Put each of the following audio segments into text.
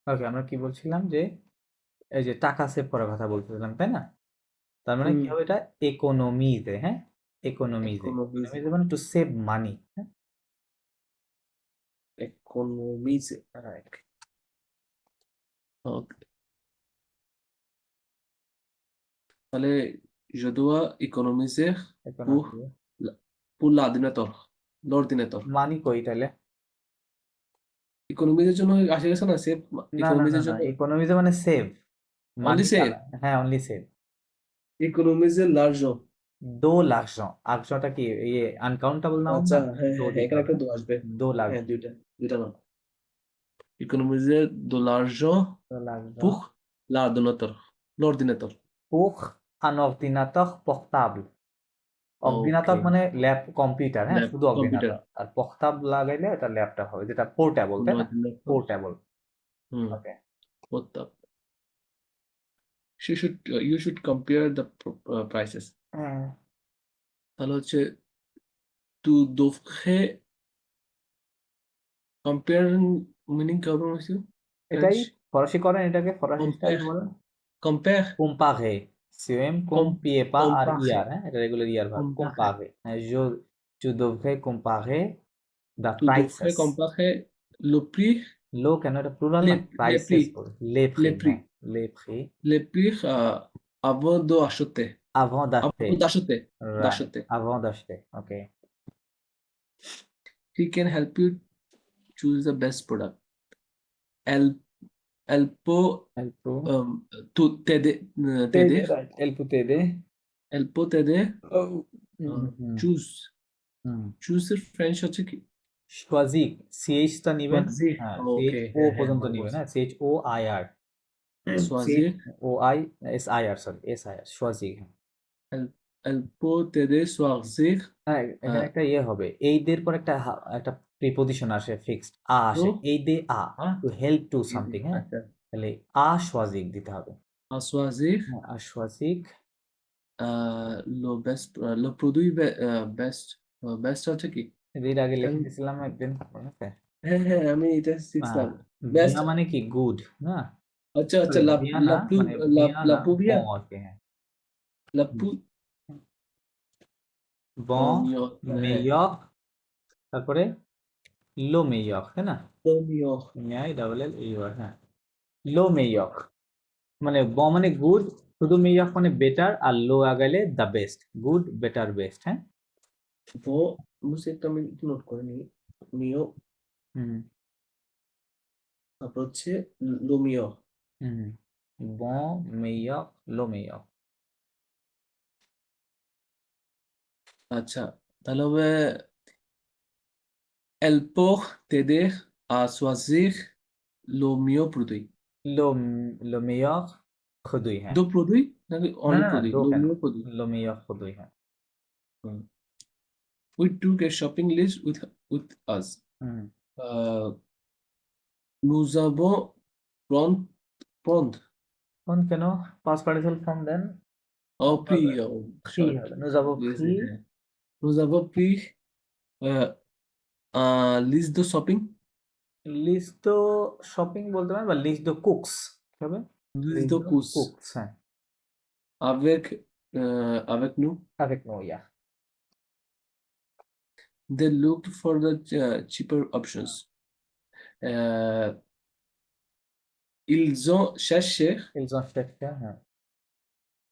ওকে, আমরা কি বলছিলাম যে এই যে টাকা সেভ করার কথা বলতেছিলাম, তাই না? তার মানে কি হুম, হবে এটা? ইকোনমিজে, হ্যাঁ? ইকোনমিজে economize, ইকোনমিজে মানে টু সেভ মানি, হ্যাঁ? economize, right. Okay. তাহলে je dois économiser pour ইকোনমিজে pour l'ordinateur, l'ordinateur. মানি কই তাহলে? ইকোনমিজের জন্য আসে গেছে না সেভ, না না না ইকোনমিজের না, জন্য ইকোনমিজে মানে সেভ, অনলি মানিটা সেভ, না। হ্যাঁ, অনলি সেভ। ইকোনমিজের l'argent। দো লার্জেন, আর্জনটা কি ইয়ে আনকাউন্টেবল নাউন আচ্ছা, না? হ্যাঁ দো হ্যাঁ হ্যাঁ, দিতে এখানে হবে, একটা হ্যাঁ? দো আসবে। দো হ্যাঁ, লার্জেন, দুইটা না। Économiser de l'argent দো লার্জেন pour l'ordinateur, l'ordinateur. pour un ordinateur portable। ওকে, অজ্ঞাতক মানে ল্যাপ কম্পিউটার, হ্যাঁ, ল্যাব শুধু কম্পিউটার, অজ্ঞাতক। আর পক্তাব লাগাইলে এটা ল্যাপটপ হবে, যেটা পোর্টেবল, তাই না? l'ordinateur। Portable. Hmm, okay. WhatsApp। You should compare the prices। হ্যাঁ, তাহলে হচ্ছে tu devrais compare, meaning কি হবে হচ্ছে এটাই ফ্রেঞ্চ? ফরাসি করেন, এটাকে ফরাসি স্টাইল compare বলেন। compare কোম্পাগে, সিওএম কোম com পিয়ে পা আর comparer ইয়ার, হ্যাঁ, এটা রেগুলার ইয়ার ভার্ব। comparer কোম্পাগে, হ্যাঁ, জো tu devrais comparer the tu devrais prices। comparer le prix, লো কেন, এটা প্লুরাল না, les প্রাইসেস prix, বলে। লে প্রি, les হ্যাঁ, prix, লে pre les prix avant d'acheter, avant d'acheter, avant d'acheter, right, d'acheter। avant d'acheter, okay. He can help you choose the best product. Elle, elle peut Elle peut t'aider, t'aider, right, elle peut t'aider। elle peut t'aider hmm, hmm, choose, hmm. choose এর French হচ্ছে কি? সোয়াজিক, CH টা নিবেন। choisir। হ্যাঁ, CH ওকে, ও হ্যাঁ হ্যাঁ, পর্যন্ত আমার নিবেন, বলছে হ্যাঁ, CH O I R. CH choisir। O I S I R, sorry, S I R, সোয়াজিক, হ্যাঁ। Elle peut t'aider choisir হ্যাঁ, এখানে একটা ইয়ে হবে, এই দের পর একটা একটা প্রিপোজিশন আসে, ফিক্সড আ আসে, তো এই দে আ, ah, to help to easy, something, হ্যাঁ। আচ্ছা, তাহলে আ সোয়াজিক দিতে হবে। à choisir হ্যাঁ, আর সোয়াজিক। le produit best, best হচ্ছে কি? এর আগে লিখে আমি- দিয়েছিলাম একদিন, মনে আছে? হ্যাঁ হ্যাঁ, আমি এটা শিখছিলাম। বিয়া বেস্ট, মানে কি গুড, না? আচ্ছা আচ্ছা, সরি, বিয়া না, মানে বিয়া la না, pluvia, বঁ আর কি, হ্যাঁ। la হুম। pou, বঁ, হ্যাঁ, মেয়র, তারপরে লো মেয়র, তাই না? le meilleur। MAI double L UR, হ্যাঁ। লো মেয়র মানে ব মানে গুড, শুধু মেয়র মানে বেটার, আর লো আগাইলে the best, good better best, হ্যাঁ। Bon, বুঝছি, একটা আমি একটু নোট করে নিই। মিও, হুম, তারপর হচ্ছে লোমিও। হুম। বঁ মেয়র, লো মেয়র। আচ্ছা, তাহলে হবে elle peut t'aider à choisir le mieux produit। লো, লো মেয়র খুদুই, হ্যাঁ। দো produit নাকি না only না না, produit? দো Le কেন, mieux produit। লো মেয়র খুদুই, হ্যাঁ। হুম। We took a shopping list with us। Hmm. Euh, nous avons prendre, prendre, কোন কেন, পাস পার্টিসিপল ফর্ম দেন, oh, হবে, pris, oh, ফ্রি short, হবে, nous avons lazy, pris। হ্যাঁ। Nous avons pris euh, un list de shopping, list তো shopping বলতে পারেন, বা list দ্য কুকস হবে। list লিস্ট de দ্য courses কুকস, হ্যাঁ। avec nous। avec নো, yeah. They looked for the cheaper options. Euh, ils ont cherché ইলজন শেখটা, হ্যাঁ।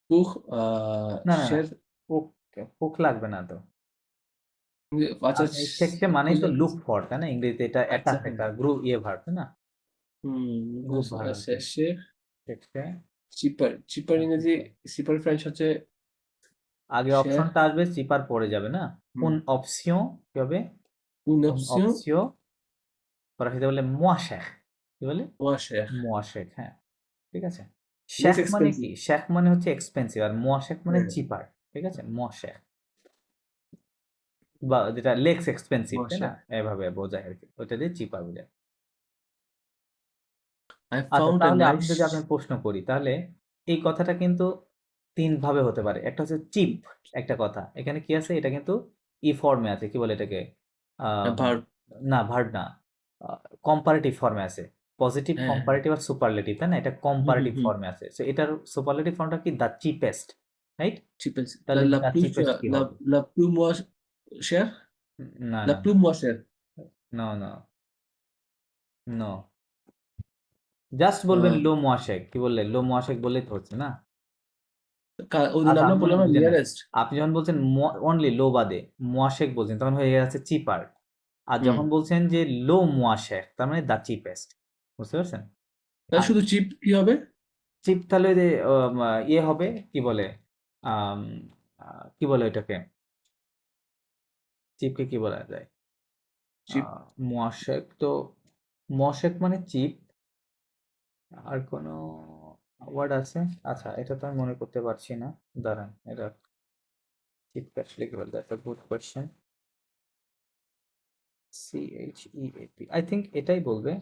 pour না না না, cher, কুক, কুক লাগবে না তো। আচ্ছা, আপনি শেখছে মানেই তো খুঁজে লুক পেয়েছি। ফর, তাই না? ইংরেজিতে এটা আচ্ছা, অ্যাটাক, হ্যাঁ, একটা গ্রুপ ইয়ে ভার্ব, তাই না? গ্রুপ ভার্ব আর কি। শেষে শেখছে, চিপার, চিপার হ্যাঁ, ইংরেজি, চিপার। চিপার ফ্রেঞ্চ হচ্ছে আগে শের। অপশনটা আসবে, চিপার পড়ে যাবে না? হুম, উন অপশন কি হবে? une উন option অপশন, ফরাসিতে বলে মোয়া শেখ, কি বলে? moins cher, মোয়া শেখ, হ্যাঁ। ঠিক আছে। less শেখ মানে কি? expensive। শেখ মানে হচ্ছে এক্সপেন্সিভ, আর মোয়া শেখ মানে হ্যাঁ, চিপার। ঠিক আছে, মোয়া শেখ, বা যেটা লেক্স এক্সপেন্সিভ, moins তাই না? cher। এভাবে বোঝায় আর কি, ওইটা দিয়ে চিপার বোঝায়। I আচ্ছা, found a তাহলে আমি যদি nice, আপনাকে প্রশ্ন করি, তাহলে এই কথাটা কিন্তু তিন ভাবে হতে পারে। একটা হচ্ছে চিপ, একটা কথা এখানে কি আছে, এটা কিন্তু ই ফর্মে আছে, কি বলে এটাকে, আহ, verb। না ভার্ব না, কম্পারেটিভ ফর্মে আছে। পজিটিভ, হ্যাঁ, হ্যাঁ। কম্পারেটিভ আর সুপারলেটিভ, তাই না? এটা হুম, কম্পারেটিভ হুম। ফর্মে আছে। সো এটার সুপারলেটিভ ফর্মটা কি? The cheapest, right? Cheapest. তাহলে দ্য চিপেস্ট কি হবে? La plus moins cher? না La না plus moins cher. No no no, just বলবেন আহ, লো মোয়াশেক। কি বললে? লো মোয়াশেক বললেই তো হচ্ছে না। ওই দিন আচ্ছা আমরা আমি মনে বললাম না বুঝে নাই। নিয়ারেস্ট। আপনি যখন বলছেন অনলি লো বাদে মোয়াশেক বলছেন, তখন হয়ে যাচ্ছে চিপার। আর হুম। যখন বলছেন যে লো মোয়াশেক, তার মানে দ্য চিপেস্ট। বুঝতে পারছেন? তাহলে আর শুধু চিপ কি হবে? চিপ তাহলে যে ইয়ে হবে, কি বলে, আম, কি বলে ওইটাকে, চিপকে কি বলা যায়? চিপ। মোয়াশেক তো, মোয়াশেক মানে চিপ। আর কোনো ওয়ার্ড আছে? আচ্ছা, এটা তো আমি মনে করতে পারছি না। দাঁড়ান, এটা চিপ আসলে কি বলে? That's a good question. CHEAP, I think এটাই বলবে।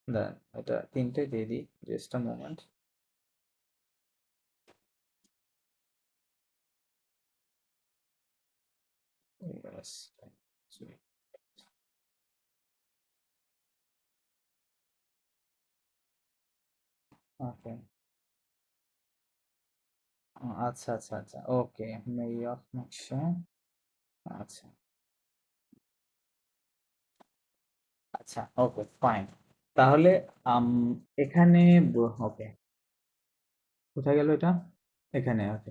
দাঁড়ান, এটা তিনটে দিয়ে দিই, জাস্ট আ মোমেন্ট। ওকে, আচ্ছা আচ্ছা আচ্ছা, ওকে, মেয়র নকশা। আচ্ছা আচ্ছা, ওকে ফাইন। তাহলে আম, এখানে, ওকে, কোথায় গেল এটা? এখানে, ওকে।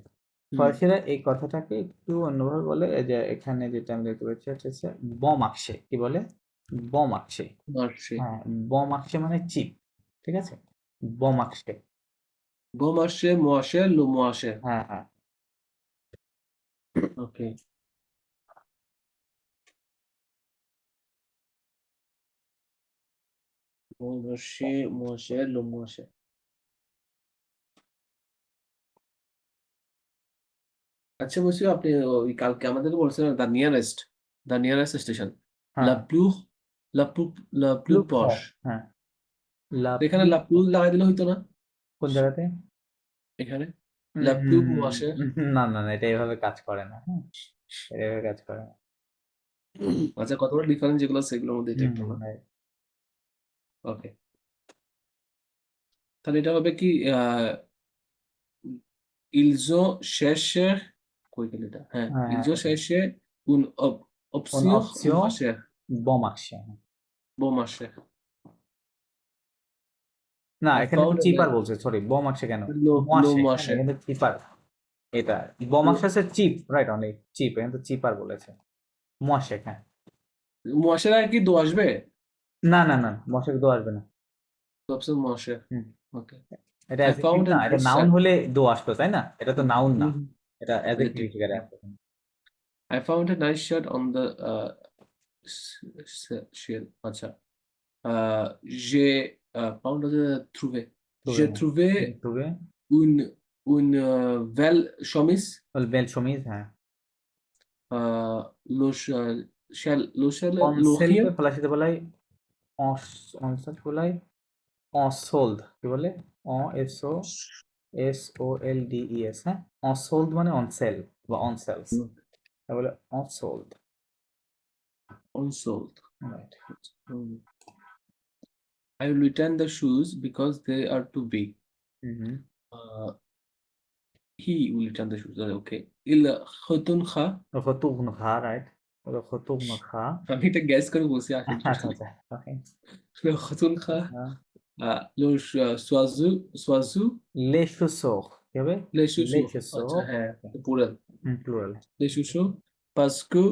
হুম। ফরাসিরা এই কথাটাকে একটু অন্যভাবে বলে, এই যে এখানে যেটা আমি দেখতে পাচ্ছি এটা হচ্ছে বম আকশে। কি বলে? বম আকশে। মার্শে। হ্যাঁ, বম আকশে মানে চিপ, ঠিক আছে? বম আকশে। Bon marché, moins cher, le moins cher. হ্যাঁ হ্যাঁ। ওকে। Bon marché, moins cher, le moins cher. আচ্ছা বলছি, আপনি ওই কালকে আমাদেরকে বলছিলেন দ্য নিয়ারেস্ট স্টেশন, হ্যাঁ, লা প্লু লা প্লু লা প্লু লুক পশ। হ্যাঁ, লাভ এখানে লা প্লু লাগাই দিলে হইতো না? কোন জায়গাতে? এখানে লা প্লু উম, ওয়াশে। না না না, এটা এইভাবে কাজ করে না। হ্যাঁ, এটা এইভাবে কাজ করে না। আচ্ছা, কতগুলো ডিফারেন্স যেগুলো আছে সেগুলোর মধ্যে এটা একটা না। right. ওকে, তাহলে এটা হবে কি ইলজো শেষে, কই গেল এটা? হ্যাঁ, হ্যাঁ হ্যাঁ, ইলজো ওকে। শেষে un কোন option অপশন? moins cher, বম আকশে। bon marché. না, I এখানে তো found a চিপার বলছে, সরি, বম আকশে কেন? low মোয়াশে, হ্যাঁ, marché. এখানে তো চিপার। এটা বম আকশে হচ্ছে চিপ, রাইট, অনেক চিপ, এখানে তো চিপার বলেছে। মোয়াশে, হ্যাঁ। Moins cher আর কি দো আসবে? না না না, মশাকে দো আসবে না। Option moins cher. হুম, Okay. এটা I অ্যাডজেক্টিভ found a না, এটা nice নাউন shirt. হলে দো আসতো, তাই না? এটা তো নাউন না, Mhm. এটা অ্যাডজেক্টিভ Adjective. হিসেবে আসবে। I found a nice shirt on the sale. আচ্ছা। J'ai found trouvé. তবে J'ai trouvé তবে une belle chemise. বেল সমিজ, হ্যাঁ। Le shell, অনসেলকে ফরাসিতে বলা হয় অনসেল বলা হয় অসোল্ড। কি বলে? অ S O S O L D E S, হ্যাঁ। অসোল্ড মানে অনসেল বা অনসেলস, তাহলে অসোল্ড, unsold. Right. Mm. I will return the shoes because they are too big. হুম। Uh, he will return the shoes. Okay. Il kha. খতুক নখা, right. খতুক নখা। আমি এটা গ্যাস করে বলছি আসলে আচ্ছা টোটালি। আচ্ছা, ওকে। Le kha. Le soiseau. লে শুসো, কি হবে? Les লে chouchous. শুসো, আচ্ছা, হ্যাঁ, plural. Plural. Les chouchous parce que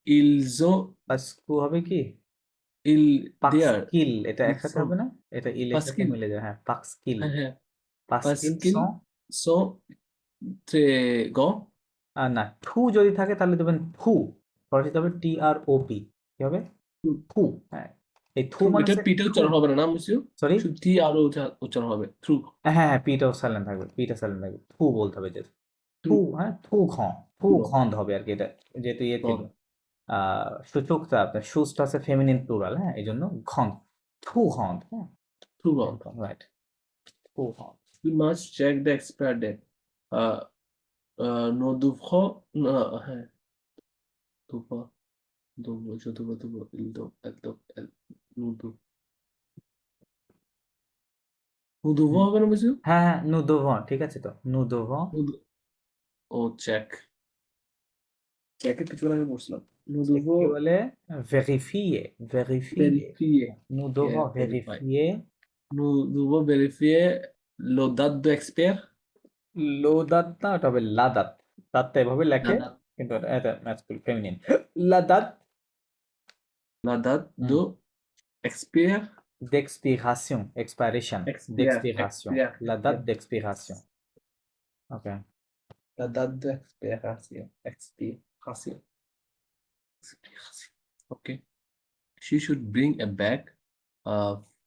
ils ont পাস্কু হবে কি? they are পাকস্কিল, এটা ils একসাথে sont হবে না? এটা ইলের parce সাথে qu'ils মিলে যায়, হ্যাঁ, পাকস্কিল। হ্যাঁ, হ্যাঁ, parce পাস্কিল qu'ils sont très grands. আর না, ঠু যদি থাকে তাহলে দেবেন থু। ফরাসিতে হবে TROP। কি হবে? থু, হ্যাঁ। এই থু থ্রু, মানে এটা হচ্ছে পিটা থু। উচ্চারণ হবে না, না মুসিও? সরি, শুধু টি আরও উচ্চারণ হবে, থ্রু। হ্যাঁ হ্যাঁ, পিটাও সাইলেন্ট থাকবে, পিটা সাইলেন্ট থাকবে, থু বলতে হবে যে থ্রু। থু, হ্যাঁ, থু খ, থু থ্রু। খন্ধ হবে আর কি। এটা যেহেতু ইয়ে ছিল, সূচকটা আপনার সুসটা আছে ফেমিনিন প্লুরাল, হ্যাঁ, এই জন্য খন্ধ, থু খন্ধ, হ্যাঁ, থ্রু। একদম রাইট, থু খন্ধ। We must check the expire date. Uh, Nos devrons, হ্যাঁ, devoir, devoir, je dois, il doit, elle doit, elle. Nous devons. Nous devons হবে না বুঝছো? হ্যাঁ হ্যাঁ nous devons ঠিক আছে তো nous devons ও চেক চেকের কিছু আগে বলছিলাম nous সে কি devons বলে vérifier vérifier vérifier nous yeah, devons verify vérifier nous devons vérifier le date d'expert লো দাঁত না ওটা হবে লা দাঁত দাঁতটা এভাবে la লেখে date কিন্তু এটা ম্যাসকুল ফেমিনিন লা দাঁত la date de expert d'expiration expiration expert d'expiration expert la date expert d'expiration okay la date d'expiration expiration expiration okay she should bring a bag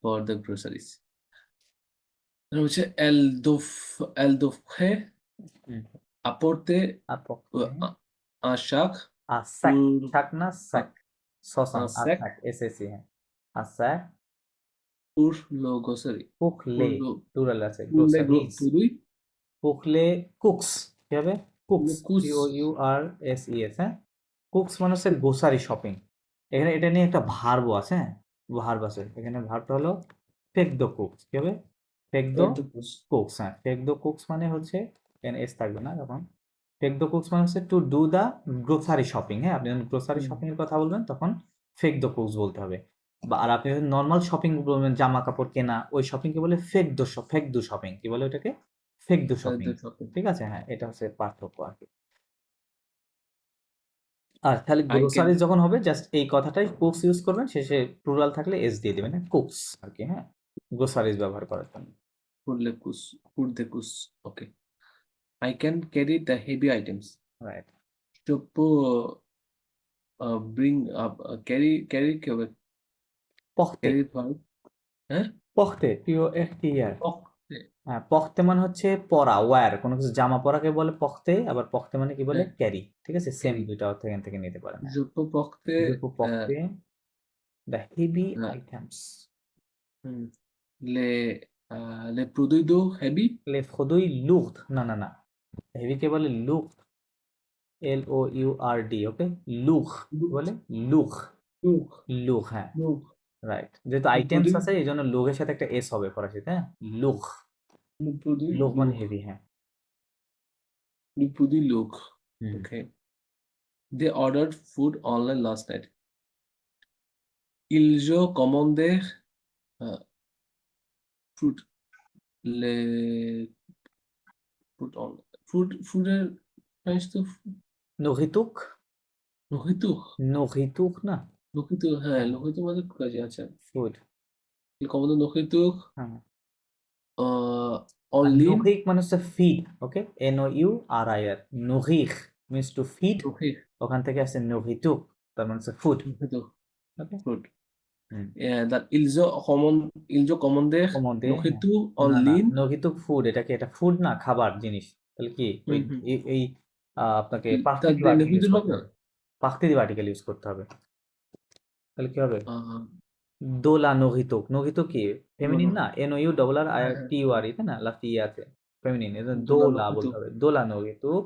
for the groceries হচ্ছে elle devrait Hmm. apporter apporter un sac à sac pour sac না sac un 60 à sac sac SSC হ্যাঁ à sac pour le grocery pour pour les le plural আছে pour les groceries produits pour les cooks কি হবে cooks le coût COURSES হ্যাঁ cooks মানে হচ্ছে grocery shopping এখানে এটা নিয়ে একটা ভার্ব আছে হ্যাঁ ভার্ব আছে এখানে ভার্বটা হলো ফেক দ্য কুকস কি হবে fake the de coûts cooks হ্যাঁ ফেক দ্য কুকস মানে হচ্ছে এখানে এস থাকবে না তখন ফেক দ্য কুকস মানে হচ্ছে to do the grocery shopping হ্যাঁ আপনি যখন গ্রোসারি শপিং এর কথা বলবেন তখন ফেক দ্য কুকস বলতে হবে বা আর আপনি যদি নর্মাল শপিং বলবেন জামা কাপড় কেনা ওই শপিং কে বলে ফেক দু শপিং কি বলে ওটাকে ফেক দু শপিং de shopping ঠিক আছে হ্যাঁ এটা হচ্ছে পার্থক্য আর কি আর তাহলে I can গ্রোসারিজ যখন হবে জাস্ট এই কথাটাই কুকস ইউজ করবেন শেষে প্লুরাল থাকলে এস দিয়ে দিবেন কুকস আর কি হ্যাঁ গ্রোসারিজ ব্যবহার করার জন্য pour the coûts okay I can carry the heavy items right je peux bring up carry কি হবে পখতে carry verb হ্যাঁ পখতে পিও এফটি আর পড়তে হ্যাঁ পখতে মানে হচ্ছে পরা ওয়্যার কোনো কিছু জামা পরাকে বলে পখতে আবার পখতে মানে কি বলে হ্যাঁ ক্যারি ঠিক আছে সেম carry দুইটা অর্থ এখান থেকে নিতে পারেন হ্যাঁ je peux porter Je peux porter the heavy euh, items les produits d'eau heavy les produits lourds না হেভি কে বলে lourd LOURD ওকে লুখ বলে লুখ lourd লুখ হ্যাঁ lourd রাইট যেহেতু le আইটেমস produit আছে এই জন্য লুগের সাথে একটা এস হবে ফরাসিতে হ্যাঁ লুখ le produit লুখ মানে lourd হেভি হ্যাঁ le produit lourd hmm okay they ordered food online last night ils ont commandé food les food এর French তো নোহিতুক nourriture নোহিতুক না nourriture হ্যাঁ হ্যাঁ nourriture মানে কাজে আছে ফুড ils commandent nourriture হ্যাঁ en আর ligne নুহিক মানে হচ্ছে ফিড ওকে NOURIR নুহিক মিনস টু ফিড nourrir ওখান থেকে আসছে নোহিতুক তার মানে হচ্ছে ফুড nourriture ওকে food হুম ils ont commandé কমোডে হ্যাঁ nourriture en না ligne নোহিতুক ফুড এটা কি এটা ফুড না খাবার জিনিস তাহলে কি ওই হুম এই আপনাকে তা পার্থিব আর্টিকেল ইউজ nourriture করতে হবে না হবে পার্থিব আর্টিকেল ইউজ করতে হবে তাহলে কি হবে আহ, দোলা নহিতুক নহিতুক কি ফেমিনিন দোলা না NOURR হ্যাঁ হ্যাঁ TURE তাই না লাস্ট ই আছে ফেমিনিন এটা দোলা দোলা বলতে nourriture হবে দোলা নহিতুক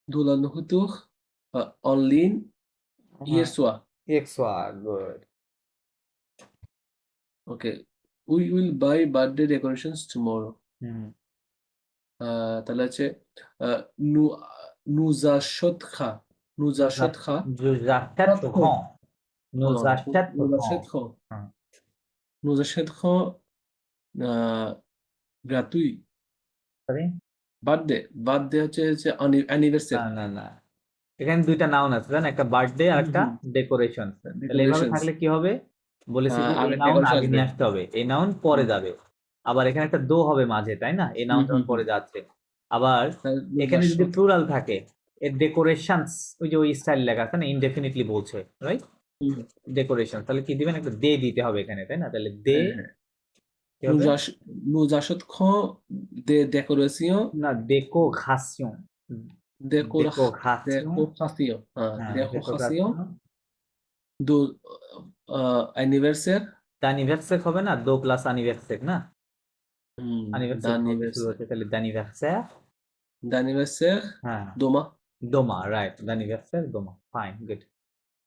দোলা nourriture en ligne hier হ্যাঁ soir এক্সোয়া good okay we will buy birthday decorations tomorrow হুম তাহলে হচ্ছে আহ, nous nous achètera nous achètera nous notre achèterons nous non nous achèterons achèterons হ্যাঁ nous achèterons gratuit sorry birthday হচ্ছে না anniversary না এখানে দুইটা নাউন আছে জানেন একটা বার্থডে আর একটা ডেকোরেশন তাহলে এভাবে ডেকোরেশনস থাকলে কি হবে বলেছি যে এই আগে নাউন ডেকোরেশন আগে আসবে নিয়ে আসতে হবে এই নাউন পরে যাবে আবার এখানে একটা দো হবে মাঝে তাই না এই নাউন যখন পরে যাচ্ছে আবার এখানে যদি প্লুরাল থাকে এর ডেকোরেশনস ওই যে ওই স্টাইল লেখা আছে না ইনডেফিনিটলি বলছে রাইট ডেকোরেশন তাহলে কি দিবেন একটা দে দিতে হবে এখানে তাই না তাহলে দে কি হবে nous achèterons des décorations না ডেকোরেশন ডেকোরেশন décorations হ্যাঁ décorations decoration de anniversaire anniversary হবে না দো প্লাস অ্যানিভার্সারি না অ্যানিভার্সারি ভাবে শুরু d'anniversaire হচ্ছে তাহলে d'anniversaire d'anniversaire হ্যাঁ demain Doma right d'anniversaire Doma fine good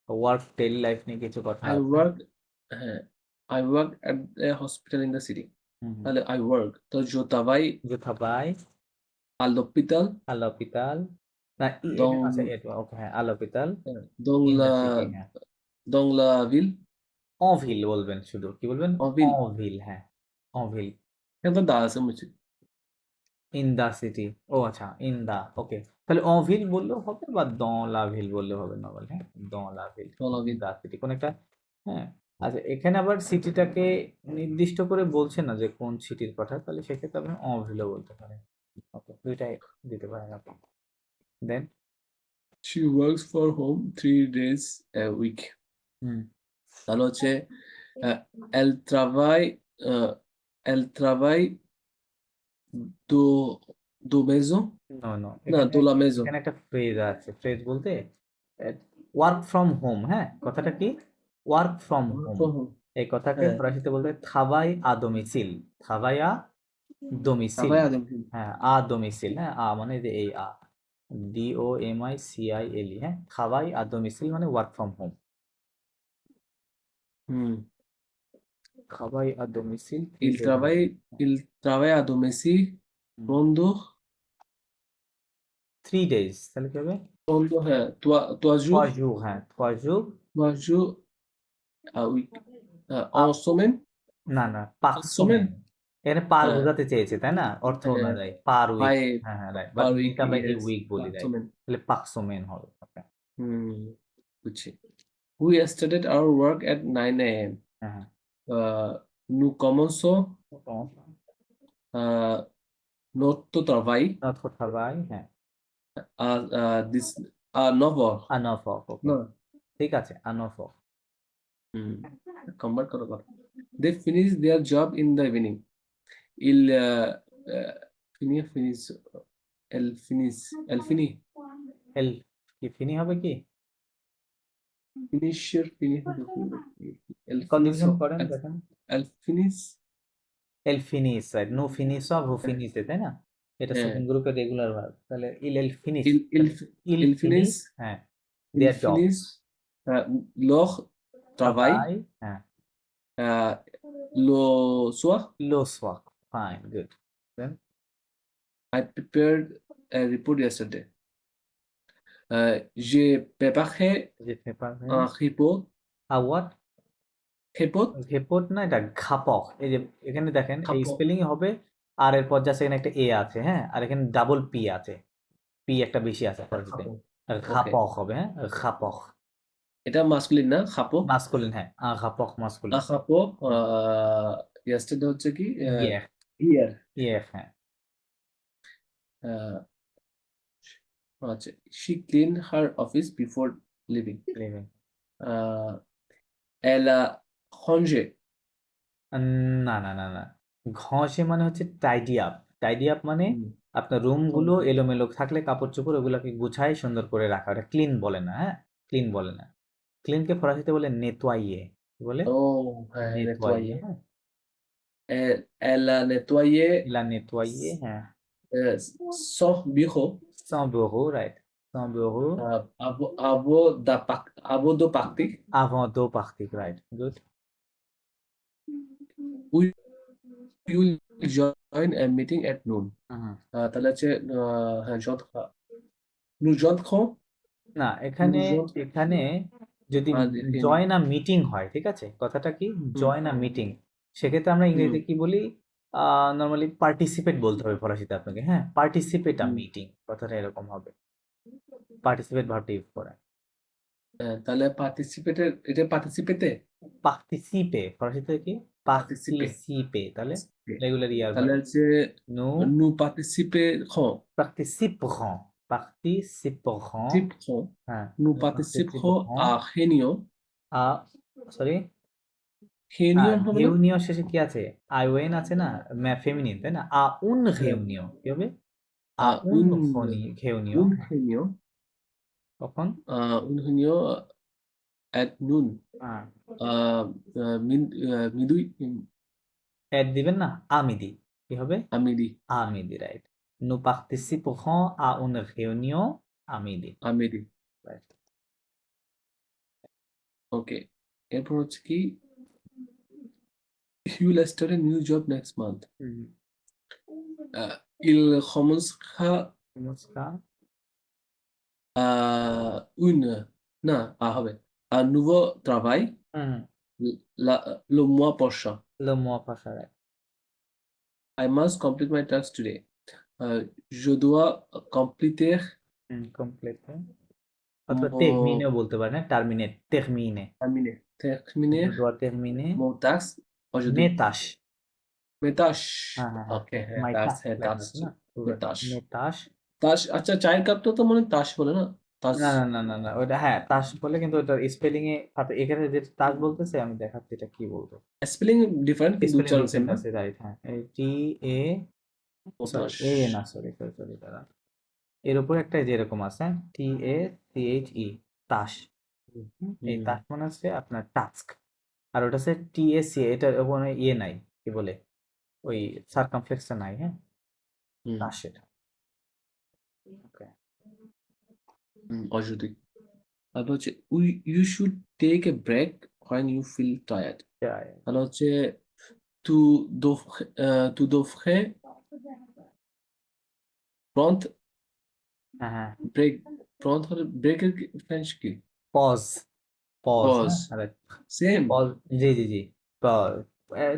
work daily life নিয়ে কিছু কথা I আছে work I work at a hospital in the city. হুম হুম। তাহলে I work. তো yo trabalho yo trabalho al hospital al hospital না এটা আচ্ছা don, এটা ওকে হ্যাঁ al hospital don in the la city হ্যাঁ don la ville অভিল বলবেন শুধু কি বলবেন or ville. অভিল হ্যাঁ অভিল এটা দা আছে মুছে। ইন দা সিটি ও আচ্ছা ইন দা ওকে তাহলে অভিল বললেও হবে বা দঁ লাভিল বললেও হবে নর্মাল হ্যাঁ দঁ লাভিল Dans la in ville. The city কোন একটা হ্যাঁ আচ্ছা এখানে আবার সিটিটাকে নির্দিষ্ট করে বলছে না যে কোন সিটির কথা তাহলে সেক্ষেত্রে আপনি অভিলও বলতে পারেন ওকে দুইটাই দিতে পারেন আপনি দেন She works for home 3 days a week. হুম তাহলে হচ্ছে আহ, el trabajo আহ, el trabajo do do meso no no না এখানে do la meso. এখানে একটা ফ্রেজ আছে ফ্রেজ বলতে ওয়ার্ক ফ্রম হোম হ্যাঁ কথাটা কি work from Work home from home. এই কথাকে হ্যাঁ ফরাসিতে বলতে থাবাই আ দোমিসিল থাবাই আ দোমিসিল trabajo a domicilio. হ্যাঁ আ দোমিসিল হ্যাঁ আ মানে যে এই আ DOMICILE হ্যাঁ খাবাই আ দোমিসিল মানে ওয়ার্ক ফ্রম হোম হুম খাবাই আ দোমিসিল il trabaja a domicilio rondo 3 days তাহলে কি হবে rondo হ্যাঁ trois jours 3 jours হ্যাঁ 3 jours 3 jours a week up en semaine না না পাক en সোমেন semaine এখানে পার হ্যাঁ বোঝাতে চেয়েছে তাই না অর্থ না হ্যাঁ যায় পার উইক by হ্যাঁ হ্যাঁ রাইট বাট per week দিনকে আমরা এই yes উইক বলি par রাইট semaine তাহলে পাক সোমেন হবে okay, হুম বুঝছি we started our work at 9 a.m. হ্যাঁ হ্যাঁ Nous commençons notre travail notre travail হ্যাঁ this à 9 heures à 9 heures ওকে না ঠিক আছে à 9 heures হুম convert করো করো they finish their job in the evening il finish el fini এল কি ফিনি হবে কি finisher finish el conjugation finiso করেন দেখেন el finish এল ফিনিশ রাইট নো ফিনিশ অফ হু ফিনিশ তাই না এটা হ্যাঁ সেকেন্ড গ্রুপের রেগুলার ভার্ব তাহলে এল ফিনিশ il il ইল il ফিনিশ finish হ্যাঁ il their job finish leur travail travail হ্যাঁ euh, le soir. লো সোয়াক fine good then I prepared a report yesterday. J'ai préparé যে পেপার un report. আওয়াট Report? ঘেপট না এটা ঘাপক এই যে এখানে দেখেন এই Rapport. স্পেলিং হবে আর এরপর জাস্ট এখানে একটা এ আছে হ্যাঁ আর এখানে ডাবল পি আছে পি একটা বেশি আছে ফরাসিতে Rapport. Okay. ঘাপক হবে হ্যাঁ ঘাপক এটা masculine না? Rapport. মাস্কুলিন হ্যাঁ ঘাপক মাস্কুলিন Un rapport. Yesterday হচ্ছে কি? ইয়ে Here. ইয়ে হ্যাঁ Uh, আচ্ছা. She cleaned her office before leaving. Living Elle a rangé. না না না না ঘষে মানে হচ্ছে টাইডি আপ মানে হুম, আপনার রুম গুলো okay. এলোমেলো থাকলে কাপড় চোপড় ওগুলোকে গুছায় সুন্দর করে রাখা ওটা ক্লিন বলে না হ্যাঁ ক্লিন বলে না ক্লিনকে ফরাসিতে বলে নেতোয়াইয়ে কি বলে Oh, নেতোয়াইয়ে nettoyer. হ্যাঁ Elle a nettoyé ইলা নেতোয়াইয়ে হ্যাঁ euh, son bureau sans bureau right sans bureau avant de partir. avant de partir right good We will join a meeting at noon. হুম তাহলে হচ্ছে হ্যাঁ nous joindrons না এখানে nous joindrons এখানে যদি দেখেনি জয়েন আ মিটিং হয় ঠিক আছে কথাটা কি হুম জয়েন আ মিটিং সেক্ষেত্রে আমরা হুম ইংরেজিতে কি বলি নর্মালি পার্টিসিপেট বলতে হবে ফরাসিতে আপনাকে হ্যাঁ পার্টিসিপেট আ হুম মিটিং কথাটা এরকম হবে পার্টিসিপেট ভার্বটা ইউজ করে তাহলে পার্টিসিপেটের এটা পার্টিসিপেটে পার্টিসিপে ফরাসিতে কি পার্টিসিপে পার্টিসিপে তাহলে রেগুলার ইয়ার তাহলে ভার্ব হচ্ছে নো nous participerons পার্টিসিপেরont পার্টিসিপেরont participerons হ্যাঁ nous nous participerons participeront à réunion à sorry réunion হবে না রিউনিয়ন শেষে কি আছে আইওএন আছে না ফেমিনিন তাই না উন রিউনিয়ন কি হবে à উন une রিউনিয়ন une réunion কখন une réunion at noon হ্যাঁ midi অ্যাড দিবেন না আমিদি কি হবে à midi আমিদি right nous participerons à une réunion à midi à midi right okay এরপর হচ্ছে কি he will start a new job next month. Hmm. Il commencera নমস্কার। une না হবে un nouveau travail hmm. le mois prochain. Le mois prochain, right? I must complete my task today. Je dois compléter hmm, complete. অথবা mon terminer বলতে পারেন, হ্যাঁ? terminate, terminer. terminer Je dois terminer mon task aujourd'hui. mes tâches. Mes tâches. হ্যাঁ, হ্যাঁ, হ্যাঁ। Okay, My task task है লেখা task আছে না? পুরো mes tâches. mes tâches। তাস আচ্ছা চায়ের কাপটা তো মানে তাস বলে না তাস না, না, না, না, না। ওইটা হ্যাঁ, তাস বলে কিন্তু ওটার স্পেলিং এ এখানে যে তাস বলতেছে আমি দেখাচ্ছি এটা কি বলবো। স্পেলিং ডিফারেন্ট কিন্তু স্পেলিং উচ্চারণ সেম ডিফারেন্ট না আছে, রাইট, হ্যাঁ। এই টি এ সরি পোতাস এ না, সরি দাঁড়া। এর উপর একটা যে এরকম আছে টি এ সি এইচ ই তাস। এই হুম তাস মানে হচ্ছে আপনার টাস্ক। আর ওটা হচ্ছে টিএসসি, এটার ওখানে ইয়ে নাই, কি বলে ওই সার্কামফ্লেক্সটা নাই, হ্যাঁ, হুম তাস সেটা। ওকে। অযৌতিক তারপর হচ্ছে you should take a break when you feel tired তাহলে হচ্ছে তু তু দোফরে প্রন্থ হ্যাঁ, হ্যাঁ। ব্রেক প্রন্থ হলে ব্রেকের ফ্রেঞ্চ কি পজ, পজ, পজ হ্যাঁ, আরে সেম পজ, জি, জি, জি। পজ।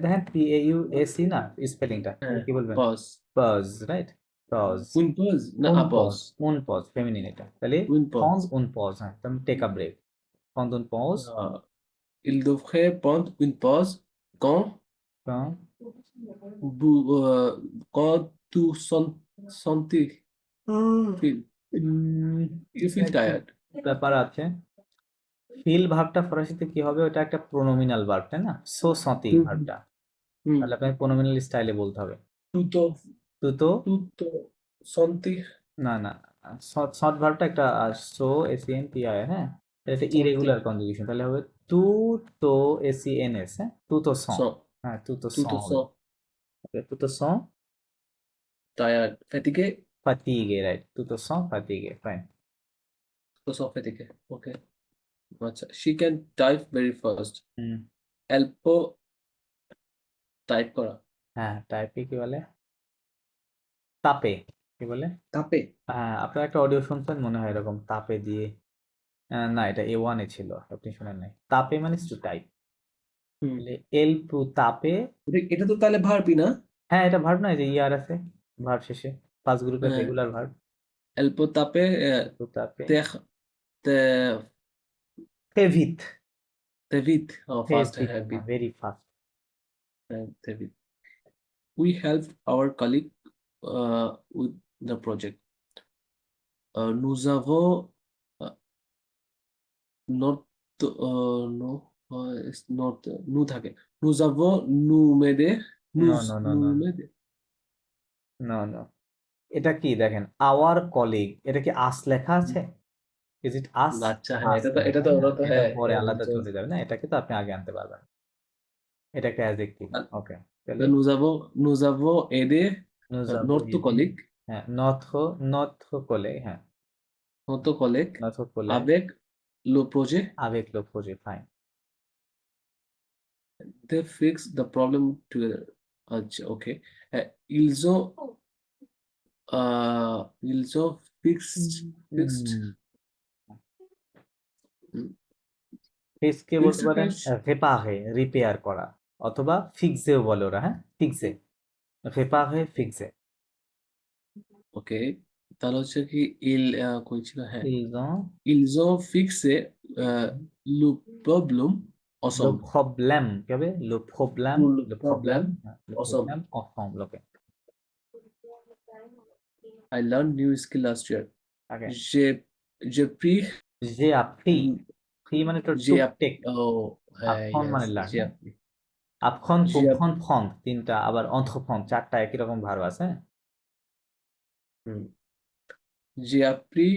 দেখেন PAUSE না স্পেলিংটা, হ্যাঁ কি বলবেন? পজ পজ, রাইট? পজ। উন পজ না উন আপজ পজ, উন পজ, ফেমিনিন এটা। তাহলে উন পজ prendre une pause, হ্যাঁ, তুমি take a break. prendre une pause il devrait prendre une pause quand quand tu sentir feel um, you feel একটা tired ব্যাপার আছে। ফিল ভার্বটা ফরাসিতে কি হবে? ওটা একটা প্রোনোমিনাল ভার্ব, তাই না? সো সতি হুম ভার্বটা, হুম তাহলে আপনাকে প্রোনোমিনাল স্টাইলে বলতে হবে। tutto তুতো, tutto sentir না, না, সৎ ভার্বটা একটা সো SENTI, হ্যাঁ, এটা একটা sentir ইরেগুলার কনজুগেশন, তাহলে হবে তু তো SENS, হ্যাঁ, তু তো সং, sent হ্যাঁ, তু তো সং tutto হবে। sent তু তো সং tired fatigué ফাতিগে, রাইট, তু তো সং ফাতিগে, fine. tutto sent fatigué okay আচ্ছা she can type very fast হুম, অল্প টাইপ করা হ্যাঁ, টাইপে কি বলে? তাপে, কি বলে? তাপে হ্যাঁ, আপনার একটা অডিও শুনছেন মনে হয় এরকম তাপে দিয়ে। না, এটা A1 এ ছিল, আপনি শুনেন নাই। তাপে মানে টু টাইপ। হুম এল টু তাপে। এটা তো তাহলে ভার্বই না হ্যাঁ, এটা ভার্ব না, যে ইয়ার আছে ভার্ব শেষে, ফার্স্ট গ্রুপের হ্যাঁ রেগুলার ভার্ব। অল্প তাপে টু তাপে te te হেভিত, te vite fast হেভিত, habit very fast. te vite we helped our colleague with the project. Nous avons not no it's not nous থাকে nous avons nous m'aider নো, nous নো, নো, nous নো, m'aider নো, নো। এটা কি দেখেন, আওয়ার কলিগ, এটা কি আস লেখা আছে? ইজ ইট আস? আচ্ছা হ্যাঁ আস না, এটা তো তাই না? ওরা তো এটা হ্যাঁ পরে হ্যাঁ আলাদা বুঝতে চলে যাবে না, এটাকে তো আপনি আগে আনতে পারবেন। এটা একটা অ্যাডজেক্টিভ। পারছি। ওকে, তাহলে nous avons aidé নুজাবো notre এদে, collègue হ্যাঁ, নথ কোলে, হ্যাঁ, notre collègue নথ কোলে avec le projet আবেগ লোক খোঁজে, fine. they fix the problem together আচ্ছা okay ils ont ils ont fixed ফিক্সকে বলতে fixed পারেন French রেপারে, রিপেয়ার করা, অথবা ফিক্সেও বলে ওরা, হ্যাঁ, ফিক্সে, রেপারে, ফিক্সে। ওকে তাহলে হচ্ছে কি ইল কই ছিল হ্যাঁ ils ont ils ont fixé le problème le ensemble problème, কি হবে? le problème, le le problème, problème হ্যাঁ, le ensemble problème ensemble, okay. I learned new skill last year okay, j'ai pris j'ai appris, pris মানে তো j'ai টুক appris take, oh হ্যাঁ apprendre yes মানে learn, j'ai হ্যাঁ, appris apprendre, j'ai comprendre, prendre তিনটা, আবার entreprendre চারটা, একই রকম ভার্ব আছে, হ্যাঁ? appris j'ai appris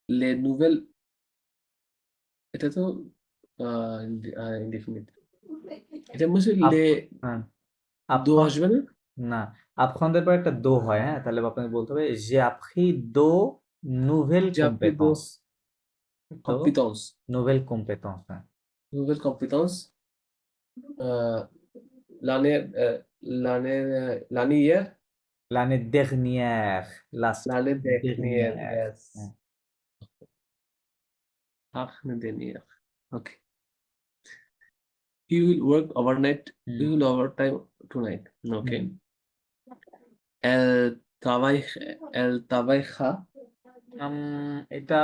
les nouvelles এটা তো indefinite এটা মনে লে হ্যাঁ, দো apprendre, আসবে না না, apprendre এর পর একটা দো হয়, হ্যাঁ, তাহলে আপনাকে বলতে হবে j'ai appris দো nouvelles j'ai appris de compétences, তো compétences nouvelles compétences, হ্যাঁ। nouvelles compétences L'année L'année dernière, last dernière, dernière. yes. L'année dernière. Okay. You will work overnight. Hmm, You will overtime tonight. Okay. Hmm. El trabaja. এটা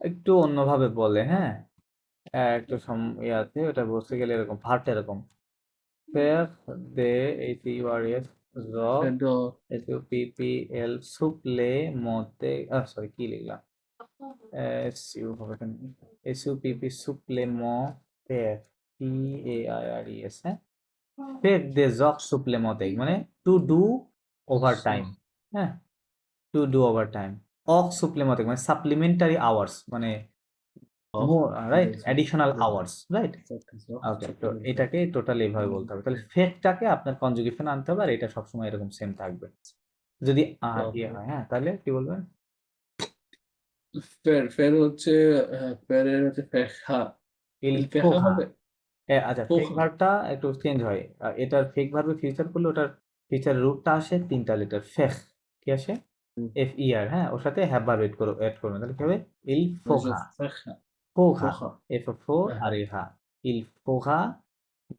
একটু অন্যভাবে বলে, হ্যাঁ? একটু ইয়ে আছে, ওটা বলতে গেলে এরকম ভার্বটা এরকম ফের দে HEURES জব Pero SUPPL সুপলে মতে সরি কি লিখলাম SU হবে কেন SUPP supplémentaire PAIRES, হ্যাঁ, ফের দে জব supplémentaire মানে টু ডু ওভার টাইম, হ্যাঁ, to do overtime of supplémentaire মানে সাপ্লিমেন্টারি আওয়ার্স মানে off. Right Des additional hours, right. Okay, তো supplementary. এটাকে টোটালি এইভাবে বলতে হবে, তাহলে ফেকটাকে আপনার কনজুগেশন আনতে হবে আর এটা সবসময় এরকম সেম থাকবে। যদি ইয়ে Okay. হয়, হ্যাঁ, তাহলে কি বলবেন? ফের হচ্ছে ফেরের হচ্ছে ফেখা ইল ফেখা ফোহা, হবে আচ্ছা, ফেক ফোখা ভার্বটা একটু চেঞ্জ হয়, এটার ফেক ভার্বে ফিউচার করলে ওটার ফিউচার রুটটা আসে তিনটা লেটার ফেখ, কি আসে FER, হ্যাঁ, ওর সাথে হ্যাভ ভার্ব এড করবেন, তাহলে কি হবে? ইল ফোহা, ফেখা ফোহা, ফোখা FO আর ইহা, ইল ফোহা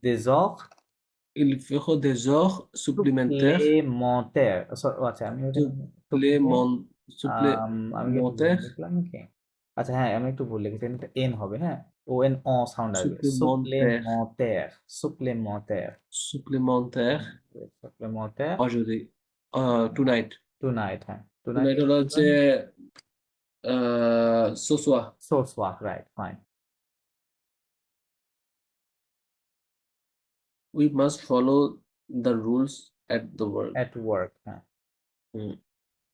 des heures il faut des heures supplémentaires supplémentaires, আচ্ছা আমি ওখানে supplément আমি কি একটু ভুল supplémentaires লিখলাম নাকি? আচ্ছা হ্যাঁ, আমি একটু ভুল লিখেছি, এটা এন হবে, হ্যাঁ, ও এন অ সাউন্ড আসবে, supplémentaires supplémentaire, supplémentaire, supplémentaires supplémentaire aujourd'hui tonight tonight, হ্যাঁ, tonight tonight এর হলো কি হচ্ছে বলবেন? ce soir So swap, right, fine. we must follow the rules at the work At work, হ্যাঁ,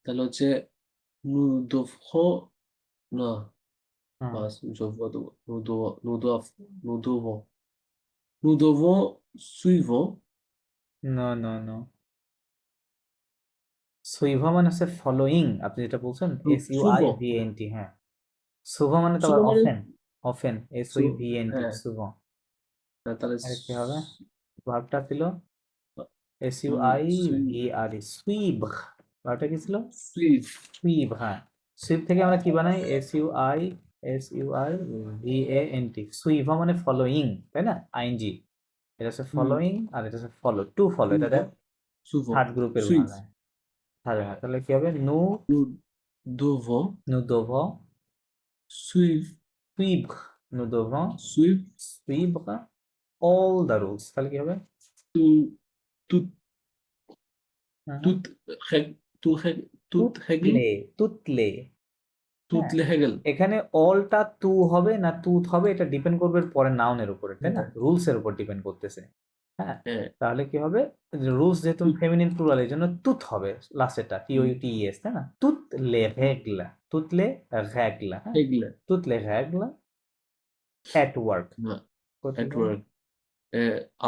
তাহলে হচ্ছে nous devrons না হুম, Pas, nous devons suivre no no no, সুইভা মানে হচ্ছে ফলোইং, আপনি যেটা বলছেন suivre SUIVENT, হ্যাঁ, শুভা মানে তো আবার suivre মানে অফেন, অফেন SUIVENT, হ্যাঁ শুভ, তাহলে আরে কি হবে? ভার্বটা ছিল suivre SUIVRE, সুইভ, ভার্বটা কি ছিল? suivre সুইভ, হ্যাঁ, সুইভ থেকে আমরা কি বানাই? SUIVANT, সুইভা মানে ফলোইং, তাই না? আইএনজি, এটা হচ্ছে ফলোইং আর এটা হচ্ছে ফলো, টু ফলো, এটা থার্ড গ্রুপের suivre বানায়, থার্ড, হ্যাঁ, তাহলে কি হবে? nous devons nous devons suivre suivre, nous devons suivre suivre all the rules, তাহলে কি হবে? tout tout হুম, toute règle toute règle তুতলে, তুতলে, হ্যাঁ, toutes les règles এখানে অলটা তু হবে না তুত হবে, এটা ডিপেন্ড করবে পরের নাউনের উপরে, তাই না? রুলস এর উপর ডিপেন্ড করতেছে, হ্যাঁ, হ্যাঁ তাহলে কি হবে? রুলস যেহেতু toutes ফেমিনিন প্লুরাল, এই জন্য তুত হবে লাস্টেরটা, TOUTES, তাই না? তুতলে রেগলা, তুতলে রেগলা, হ্যাঁ, règles তুতলে রেগলা এট ওয়ার্ক, at কোথায়? work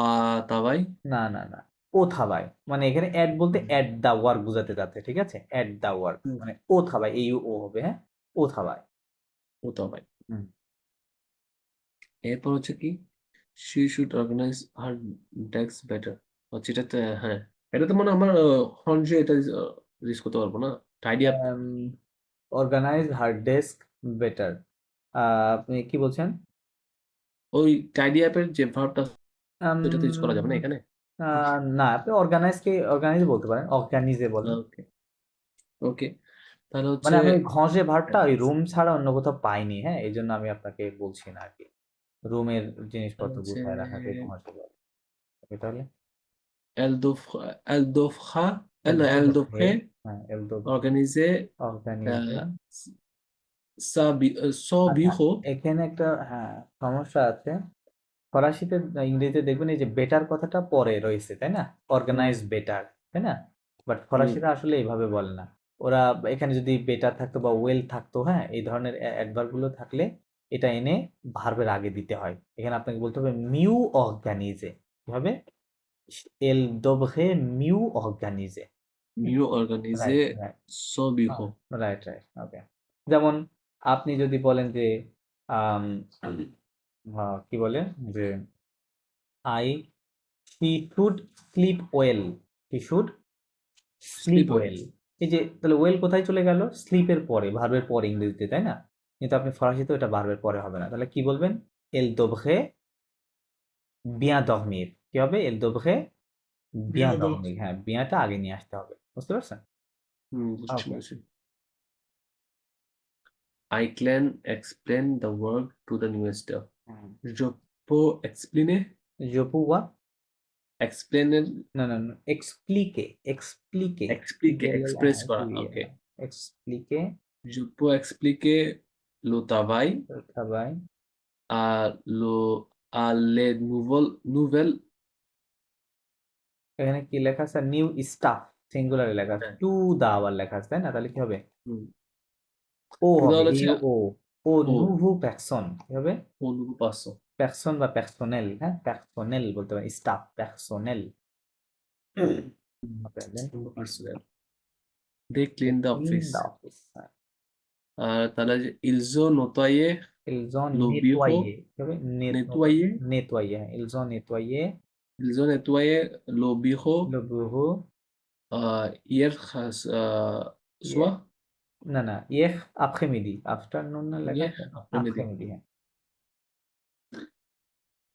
à travail না না না, ও থাবায়, মানে এখানে অ্যাড বলতে অ্যাট দা ওয়ার্ক বোঝাতে চাচ্ছে, ঠিক আছে? অ্যাট দা ওয়ার্ক মানে ও থাবায়, ও হবে, হ্যাঁ, ও থাবায়, ও travail হুম। এরপর হচ্ছে কি she should organize her desk better হচ্ছে এটাতে হ্যাঁ এটা তো মনে হয় আমার হর্নজে এটা রিস্ক করতে পারবো না টাইডি আপ অর্গানাইজ হার ডেস্ক বেটার, আপনি কি বলছেন? ওই টাইডি আপের যে ভার্বটা আম, সেটা তো ইউজ করা যাবে না এখানে না, আপনি অর্গানাইজ বলতে পারেন, অর্গানিজে বলেন, ওকে ওকে তাহলে মানে হচ্ছে আমি ওই ঘষে ভার্বটা ওই রুম ছাড়া অন্য কোথাও পাইনি, হ্যাঁ, এই জন্য আমি আপনাকে বলছি না আর কি, রুমের তাহলে জিনিসপত্র হচ্ছে গুছায় রাখাকে ঘষে বলে। Okay, তাহলে elle devra এল elle দোভ্রে, devrait হ্যাঁ, এল দোভ্রে organiser অর্গানিজে, euh, son আচ্ছা, bureau এখানে একটা, হ্যাঁ, সমস্যা আছে, ফরাসিতে ইংরেজিতে দেখবেন এই যে বেটার কথাটা পরে রয়েছে, তাই না? হুম অর্গানাইজ বেটার, তাই না? বাট হুম ফরাসিরা আসলে এইভাবে বলে না, ওরা এখানে যদি বেটার থাকতো বা ওয়েল থাকতো, হ্যাঁ, এই ধরনের অ্যাডভার্ব গুলো থাকলে এটা এনে ভার্বের আগে দিতে হয়, এখানে আপনাকে বলতে হবে মিউ অর্গানিজে, কিভাবে? এল দোভরে মিউ অর্গানিজে, mieux right organiser right, son bureau right right, okay, যেমন আপনি যদি বলেন যে আম, কি বলে যে I she should sleep well. She should sleep Sleep well. well. এই যে তাহলে ওয়েল কোথায় চলে গেল? স্লিপের পরে, ভার্বের পরে ইংরেজিতে, তাই না? কিন্তু আপনি ফরাসিতে এটা ভার্বের পরে হবে না। তাহলে কি বলবেন? Elle devrait bien dormir। কি হবে? Elle devrait bien dormir। হ্যাঁ, বিয়াটা আগে নিয়ে আসতে হবে। বুঝতে পারছেন? বুঝছি ওকে। বুঝছি। I can explain the work to the new staff. Je peux explainer? Je peux what? Explainer, না, না, না, expliquer, expliquer, expliquer, express হ্যাঁ, করা। Okay. expliquer Je peux expliquer le travail le travail à les nouvelles. এখানে কি লেখা আছে? New staff সিঙ্গুলারে লেখা আছে, হ্যাঁ, টু দা আবার লেখা আছে, তাই না? তাহলে কি হবে? হুম। ও তো হবে, তাহলে এই হচ্ছে ও ও ও nouveau personne কি হবে? অনুরূপ পার্সন। পার্সন বা পার্সোনেল, হ্যাঁ, পার্সোনেল বলতে পারি, স্টাফ পার্সোনেল হবে। দেন অনুরূপ পার্সনের। They clean the clean office. The office. আর তাহলে যে ils ont nettoyé ils ont le bureau. nettoyé কি হবে? Nettoyé. nettoyé, হ্যাঁ, ils ont nettoyé Ils ont nettoyé le bureau le bureau hier hier, soir. না, না, hier après-midi, afternoon না লেখা Hier আছে? après-midi. après-midi, হ্যাঁ।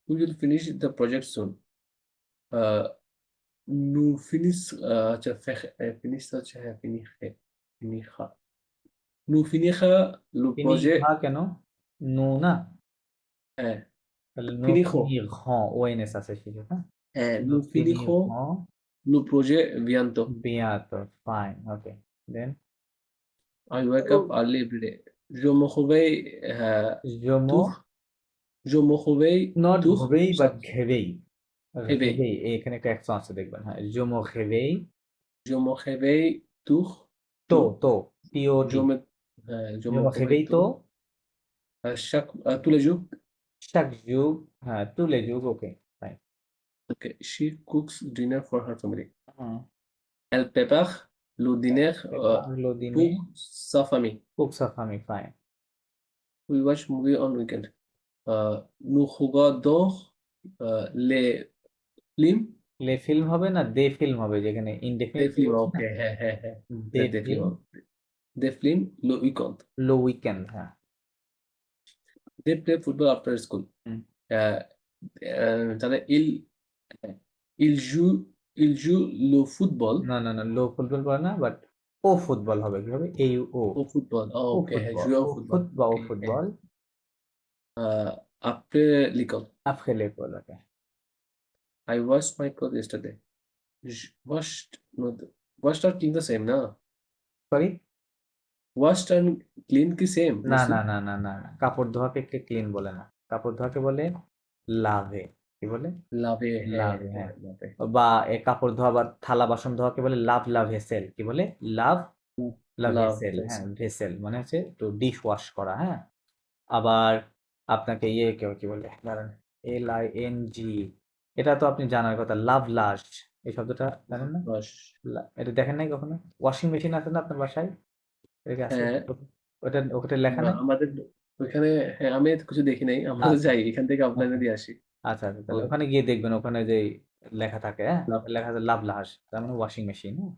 We will finish the project soon. Uh, nous finissons আচ্ছা finish হচ্ছে হ্যাঁ finiha. Nous finira le ফিনি projet. ঘা কেন? নু না, হ্যাঁ, তাহলে নো finijo. ফিনি ঘ, ওএনএস আছে শেষে, হ্যাঁ। হ্যাঁ, নো nous ফিনি finijo ঘ le projet bientôt. bientôt, fine, okay, then I wake up early every day. Je me réveille je me tôt. Je me réveille not tôt ঘুবেই বাট chaque ঘেবেই, réveil. ঘেবেই এখানে একটা অ্যাকশন আছে দেখবেন, হ্যাঁ, je me réveille Je me réveille tôt. তো Tôt. তো Je টিওটি, me, je je me me réveille réveille tôt তো tous les jours. chaque jour, হ্যাঁ, tous les jours, okay, fine. Okay. She cooks dinner for her family. Elle prépare le dîner prépare le pour dîner sa famille. pour sa famille, fine। We watch movie on weekend. Nous regardons les films. লে film হবে না, দে film হবে, যেখানে Des indefinite কি films, বলছে না, ok. দে Des film, films. Des films le weekend. লো weekend, হ্যাঁ। They play football after school. হুম। তাহলে il joue il joue le football না, না, না, লো ফুটবল বলে না, বাট ও ফুটবল হবে, কি হবে? এই ও, au football. Oh, ও ok. ফুটবল, Jouer au ও football. ফুট বা ও Okay, okay. Football Après l'école. après l'école, okay. I washed my clothes yesterday. Washed, no, washed or clean the same, na? Sorry, Washed and clean কি same, না, Muslim? না, না, না, না, না, কাপড় ধোয়াকে কে clean বলে না, কাপড় ধোয়াকে বলে লাভে। কি বলে? Lave, লাভে, হ্যাঁ। lave. বা এ কাপড় ধোয়া বা থালা বাসন ধোয়াকে বলে লাভ লাভ ভেসেল। কি বলে? লাভ লাভ Love, ভেসেল, yes. হ্যাঁ, ভেসেল মানে হচ্ছে তো ডিশ ওয়াশ করা, হ্যাঁ। আবার আপনাকে ইয়ে কেউ কি বলে, দাঁড়ান, LING, এটা তো আপনি জানার কথা, লাভ লাশ, এই শব্দটা জানেন না? Wash. এটা দেখেন নাই কখনো? ওয়াশিং মেশিন আছে না আপনার বাসায়? এটা কি আছে? হ্যাঁ, ওটা ওটা লেখা নাই? আমাদের ওইখানে, হ্যাঁ, আমি তো কিছু দেখি নাই, আমরা তো আচ্ছা, যাই এখান থেকে অফলাইনে আচ্ছা, দিয়ে আসি। আচ্ছা, আচ্ছা, তাহলে ওই ওখানে গিয়ে দেখবেন, ওখানে যে লেখা থাকে, হ্যাঁ, লাভ লেখা আছে লাভ লাশ, তার মানে ওয়াশিং মেশিন, হ্যাঁ।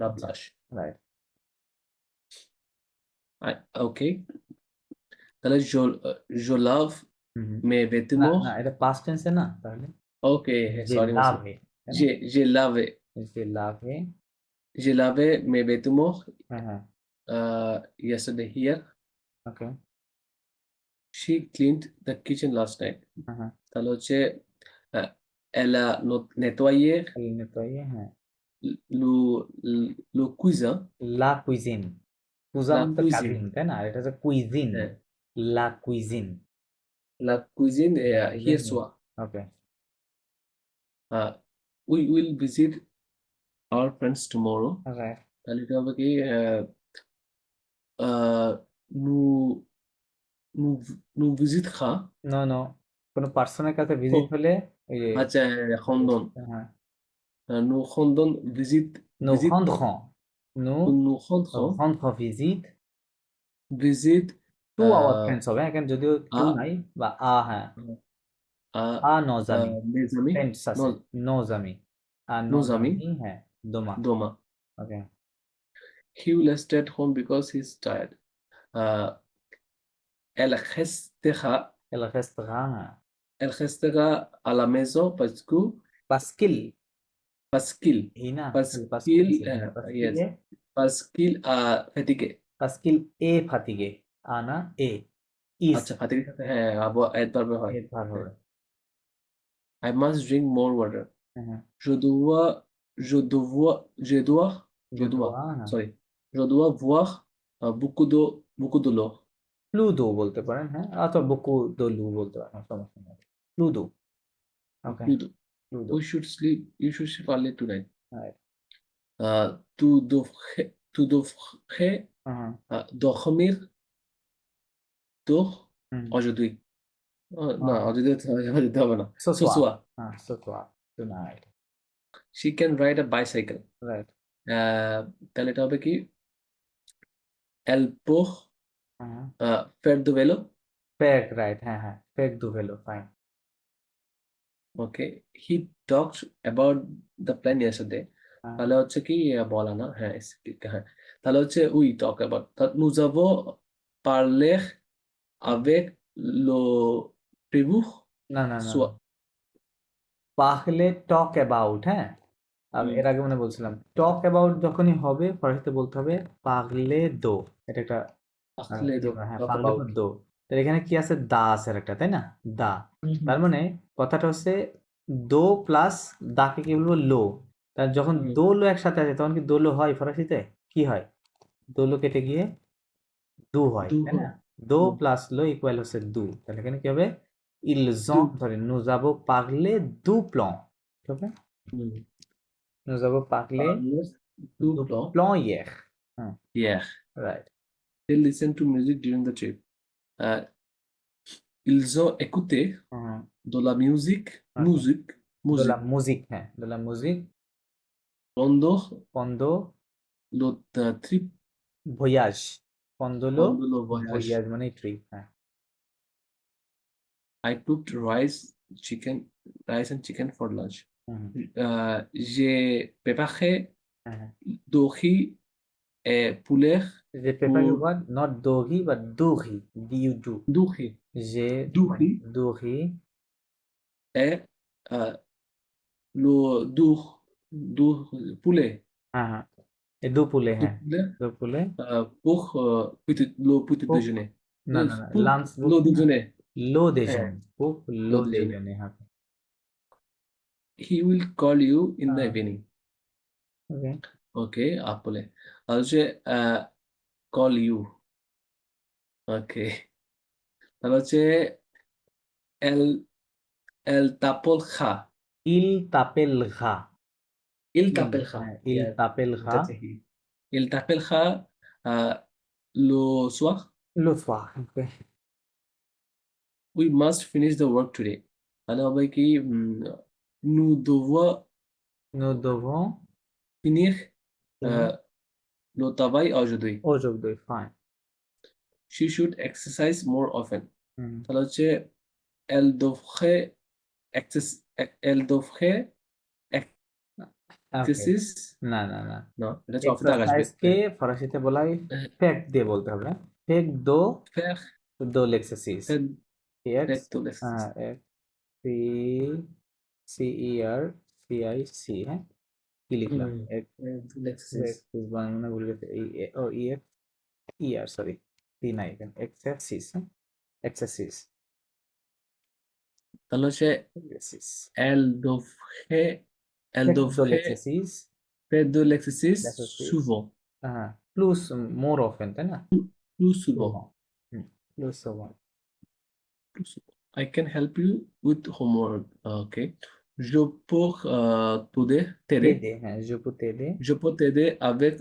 লাভ আচ্ছা, লাশ। রাইট। ওকে, তাহলে je lave হুম, হুম। mes না, vêtements. না, এটা পাস্ট টেন্সে না, তাহলে ওকে, যে সরি মুসলিম। লাভে, তাই না? যে লাভে যে লাভে, যে লাভে mes vêtements হ্যাঁ, হ্যাঁ, yesterday here. Okay, She cleaned the kitchen last night. হ্যাঁ, হ্যাঁ, তাহলে হচ্ছে elle a nettoyé তাহলে nettoyer, হ্যাঁ, le cuisine. লা কুইজিন, কুজা La মানে তো কাজিন, cuisine. তাই না? আর এটা হচ্ছে কুইজিন, হ্যাঁ, লা কুইজিন, la cuisine লা hier কুইজিন, soir. Okay, Uh, we will visit our friends tomorrow. Right. তাহলে এটা হবে কি uh, nous nous nous visitera. No, no, কোনো পার্সনের কাছে ও ভিজিট হলে ওই যে আচ্ছা, খন্দন। হ্যাঁ, nous খন্দন nous visit rendrons, nous nous খন্দন rendrons visite visit to our friends হবে, হ্যাঁ, এখানে যদিও টু à নাই বা হ্যাঁ, আ nos amis mes amis, friends আছে nos nos amis nos amis, amis হ্যাঁ doma demain. Okay He will stay at home because he's tired. Uh, elle restera, elle restera elle restera à la maison pasquil parce هنا pasquil qu'il, c'est yes, pasquil parce qu'il a fatigué. pasquil est fatigué ana est is আচ্ছা, fatigué সাথে হ্যাঁ, adverb এ হয়। এর ভার হ্যাঁ। হবে I must drink more water. হ্যাঁ Je dois, je dois, je dois, je je dois, dois হ্যাঁ sorry, je dois boire beaucoup de l'eau. প্লুডো বলতে পারেন হ্যাঁ অথবা বকু দলু বলতে পারেন সমস্যা নেই প্লুডো ওকে Plus d'eau. প্লুডো We should sleep. You should sleep early tonight. Right Tu devrais হ্যাঁ dormir tôt হুম aujourd'hui. না, হ্যাঁ অযোধ্যা হবে না। ce Ce soir soir. হ্যাঁ ce soir tonight She can ride a bicycle. Right তাহলে এটা হবে কি? Elle peut হ্যাঁ faire du vélo. Fake right হ্যাঁ হ্যাঁ ফেক দু ভেলো fine Okay. He talked about the plan yesterday. হ্যাঁ তাহলে হচ্ছে কি বলা না? হ্যাঁ, হ্যাঁ। তাহলে হচ্ছে we talk about. Nous avons parlé avec le prévu না না না soir. পাহলে টক অ্যাবাউট হ্যাঁ আর হুম, এর আগে মানে বলছিলাম টক অ্যাবাউট যখনই হবে ফরাসিতে বলতে হবে পাগলে দো এটা একটা parler de ইয়ে হ্যাঁ talk পাগলে about. দো তো এখানে কি আছে দা আছে আর একটা তাই না দা হুম, তার মানে কথাটা হচ্ছে দো প্লাস দাকে কি বলবো লো তার যখন হুম, দো লো একসাথে আছে তখন কি দোলো হয় ফরাসিতে কি হয় দোলো কেটে গিয়ে দু হয় du, তাই না দো হুম, প্লাস লো ইকুয়াল হচ্ছে দু তাহলে এখানে কি হবে ils du, ont sorry nous avons parlé du plan ঠিক আছে হুম, nous avons parlé parler du du plan. plan hier hmm Yeah. Right They listen to music during the trip. Uh, ils ont écouté hmm de la okay de la musique musique হ্যাঁ de la musique pendant le trip, voyage pendant pendant le le voyage. voyage মানে trip হ্যাঁ I cooked rice and chicken for lunch. Hmm J'ai préparé হ্যাঁ হ্যাঁ du riz et poulet যে paper pour what not dori but duri du du riz, যে du riz dori et du poulet, হ্যাঁ হ্যাঁ এ দু পুলে du হ্যাঁ poulet দু পুলে pour le petit Cook déjeuner. না না না Pour লাঞ্চ le বলছি না déjeuner. লো হ্যাঁ, déjeuner cook le লো déjeuner. déjeuner হবে He will call you in the হ্যাঁ evening. ওকে Okay, आप बोले और যে call you. Okay. তাহলে হচ্ছে el el tapolja. il t'appellera Il il t'appellera. হ্যাঁ il Yes. t'appellera এটা he. Il t'appellera le soir. le soir okay We must finish the work today. তাহলে হবে কি nous devons nous devons finir finir le travail aujourd'hui. aujourd'hui fine She should exercise more often. হুম তাহলে হচ্ছে elle devrait elle devrait ওকে exercise না না না না এটা হচ্ছে অফিসে আগ আসবে এক্সারসাইজ কে ফরাসিতে বলা হয় ফেক দিয়ে বলতে হবে ফেক দো faire দো l'exercice faire এক্স faire tout l'exercice. এক্স সি সি ই আর সি আই সি হ্যাঁ কি লিখলাম x Faire tout l'exercice. Bangla ভুলে গেছে এই ও ই এক্স ই আর সরি সি নাই এখানে এক্সারসাইজ হ্যাঁ এক্সারসাইজ তাহলে হচ্ছে exercise elle devrait elle fake দো devrait l'exercice faire de l'exercice l'exercice souvent. Plus more often তাই না Plus souvent. souvent plus souvent Plus souvent. I can help you with homework. Okay. Je peux t'aider. t'aider হ্যাঁ je peux t'aider Je peux t'aider avec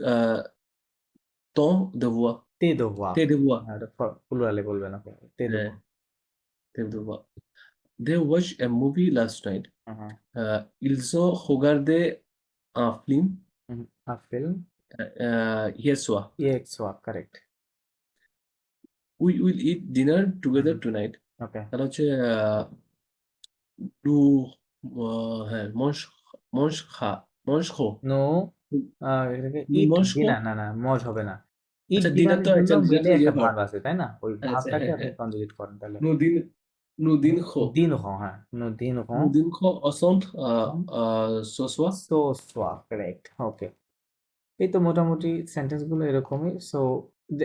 ton devoir. tes devoirs Tes devoirs. আর প্লুরালে বলবেন ওকে tes হ্যাঁ, devoirs tes devoirs. They watched a movie last night. হ্যাঁ Ils ont regardé un film un film hier soir. hier soir correct We will eat dinner together tonight. ওকে তাহলে হচ্ছে nous, হ্যাঁ, mange no এটাকে nous ইট mangerons dinner না, না মজ হবে না। ইট আচ্ছা ডিনার তো ডিনারের জন্য আচ্ছা ডিনার মিলে তো একটা ইয়ে ভার্ব ভার্ব আছে, তাই না? ওই আচ্ছা ভার্বটাকে হ্যাঁ, আপনি হ্যাঁ। কনজুগেট করেন তাহলে। Nous dîn- nous dînerons দিনহো, হ্যাঁ, দিনহো nous dînerons ensemble ce soir. So সোয়া কারেক্ট। ওকে, এই তো মোটামুটি সেন্টেন্স গুলো এরকমই। সো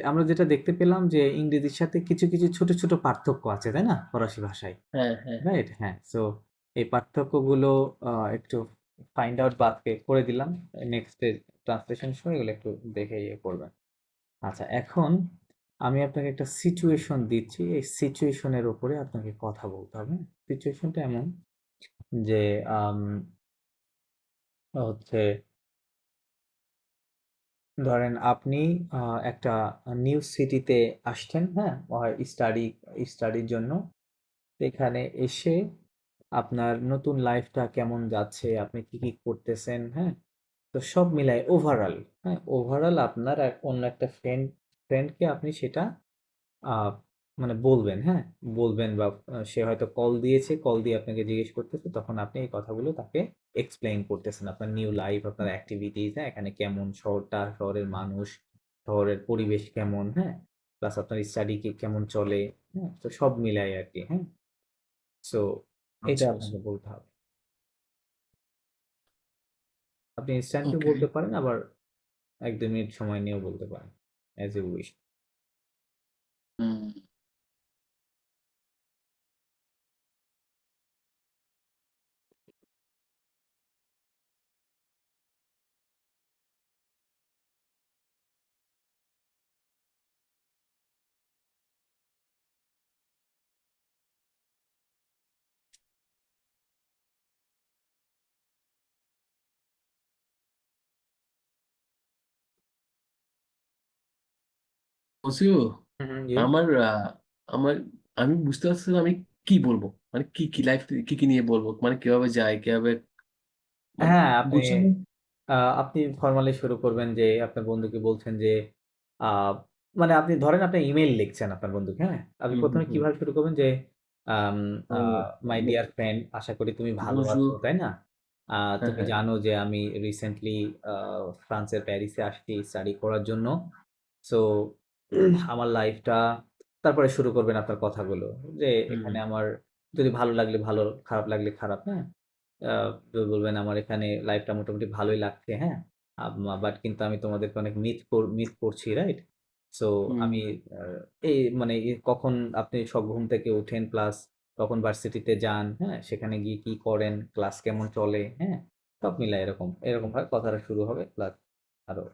আমরা যেটা দেখতে পেলাম যে ইংরেজির সাথে কিছু কিছু ছোট ছোট পার্থক্য আছে, তাই না, ফরাসি ভাষায়, হ্যাঁ, হ্যাঁ। রাইট? হ্যাঁ, সো এই পার্থক্যগুলো একটু ফাইন্ড আউট বাদকে করে দিলাম। নেক্সট ট্রান্সলেশন সময় এগুলো একটু দেখে ইয়ে করবেন। আচ্ছা, এখন আমি আপনাকে একটা সিচুয়েশন দিচ্ছি, এই সিচুয়েশনের উপরে আপনাকে কথা বলতে হবে। সিচুয়েশনটা এমন যে হচ্ছে, ধরেন আপনি একটা নিউ সিটিতে আসছেন, হ্যাঁ, স্টাডির জন্য। তো এখানে এসে আপনার নতুন লাইফটা কেমন যাচ্ছে, আপনি কি কি করতেছেন, হ্যাঁ, তো সব মিলায় ওভারঅল, হ্যাঁ, ওভারঅল আপনার অন্য একটা ফ্রেন্ডকে আপনি সেটা আহ, মানে বলবেন, হ্যাঁ, বলবেন, বা সে হয়তো কল দিয়েছে, কল দিয়ে আপনাকে জিজ্ঞেস করতেছে, তখন আপনি এই কথাগুলো তাকে এক্সপ্লেইন করতেছেন, আপনার নিউ লাইফ, আপনার অ্যাক্টিভিটিস, হ্যাঁ, এখানে কেমন শহরটা, শহরের মানুষ, শহরের পরিবেশ কেমন, হ্যাঁ, প্লাস আপনার স্টাডি কেমন চলে, হ্যাঁ, তো সব মিলাই আর কি, হ্যাঁ। সো এটা আচ্ছা, আচ্ছা। আপনাকে বলতে হবে। আপনি ইনস্ট্যান্টও ওকে। বলতে পারেন, আবার 1-2 মিনিট সময় নিয়েও বলতে পারেন, অ্যাজ ইউ উইশ। হুম। বলছিও হুম, হুম, জি। আমার আমার আমি বুঝতে পারছি না আমি কি বলবো মানে কি কি লাইফ কি কি নিয়ে বলবো মানে কিভাবে যায় কিভাবে মানে হ্যাঁ, আপনি গুছানো আপনি ফরমালি শুরু করবেন যে আপনার বন্ধুকে বলছেন যে আ মানে আপনি ধরেন আপনি ইমেইল লিখছেন আপনার বন্ধুকে, হ্যাঁ? আপনি হুম ১ম হুম এ হুম কিভাবে শুরু করবেন যে আম আ মাই ডিয়ার ফ্রেন্ড, আশা করি তুমি ভালো আছো, bonjour তাই না? হ্যাঁ তুমি হ্যাঁ জানো যে আমি রিসেন্টলি আ ফ্রান্সের প্যারিসে আসছি স্টাডি করার জন্য। সো আমার লাইফটা, তারপরে শুরু করবেন আপনার কথাগুলো। যে হুম এখানে আমার যদি ভালো লাগলে ভালো, খারাপ লাগলে খারাপ, হ্যাঁ? আ বলবেন আমার এখানে লাইফটা মোটামুটি ভালোই লাগছে, হ্যাঁ? বাট কিন্তু আমি তোমাদেরকে অনেক মিস করছি, রাইট? সো হুম আমি আ এই মানে কখন আপনি ঘুম থেকে উঠেন, প্লাস কখন ভার্সিটিতে যান, হ্যাঁ? সেখানে গিয়ে কি করেন, ক্লাস কেমন চলে, হ্যাঁ? সব মিলায় এরকম ভাবে কথাটা শুরু হবে, প্লাস আরো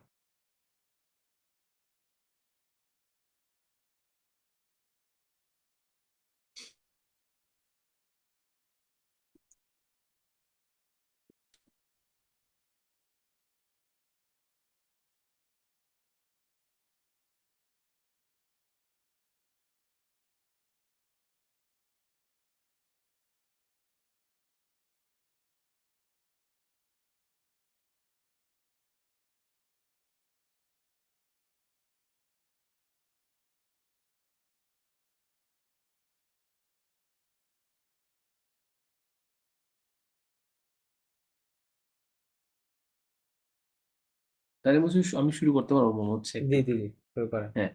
তাহলে বলছি আমি শুরু করতে পারবো মনে হচ্ছে জি, একটু জি, জি, শুরু করেন। হ্যাঁ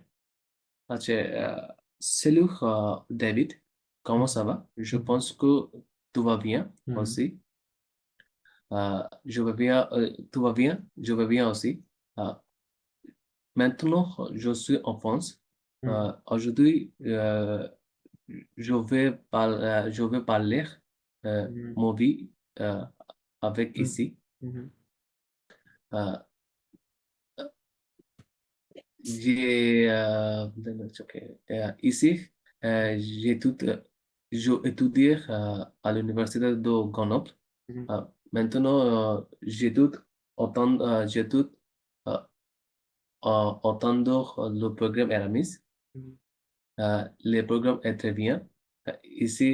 আচ্ছা salut David হুম, comment ça va je হুম, pense que tout va bien হুম, aussi je vais bien tout va bien je vais bien aussi Euh, maintenant je suis en France হুম, aujourd'hui je vais parler হুম, mon vie avec হুম, ici. হুম, হুম, Euh, j'ai ok. Ici, j'ai étudié à l'université de Grenoble. হুম, Maintenant, j'étudie euh, entendre le programme Eramis. হুম, Le programme est très bien. Ici,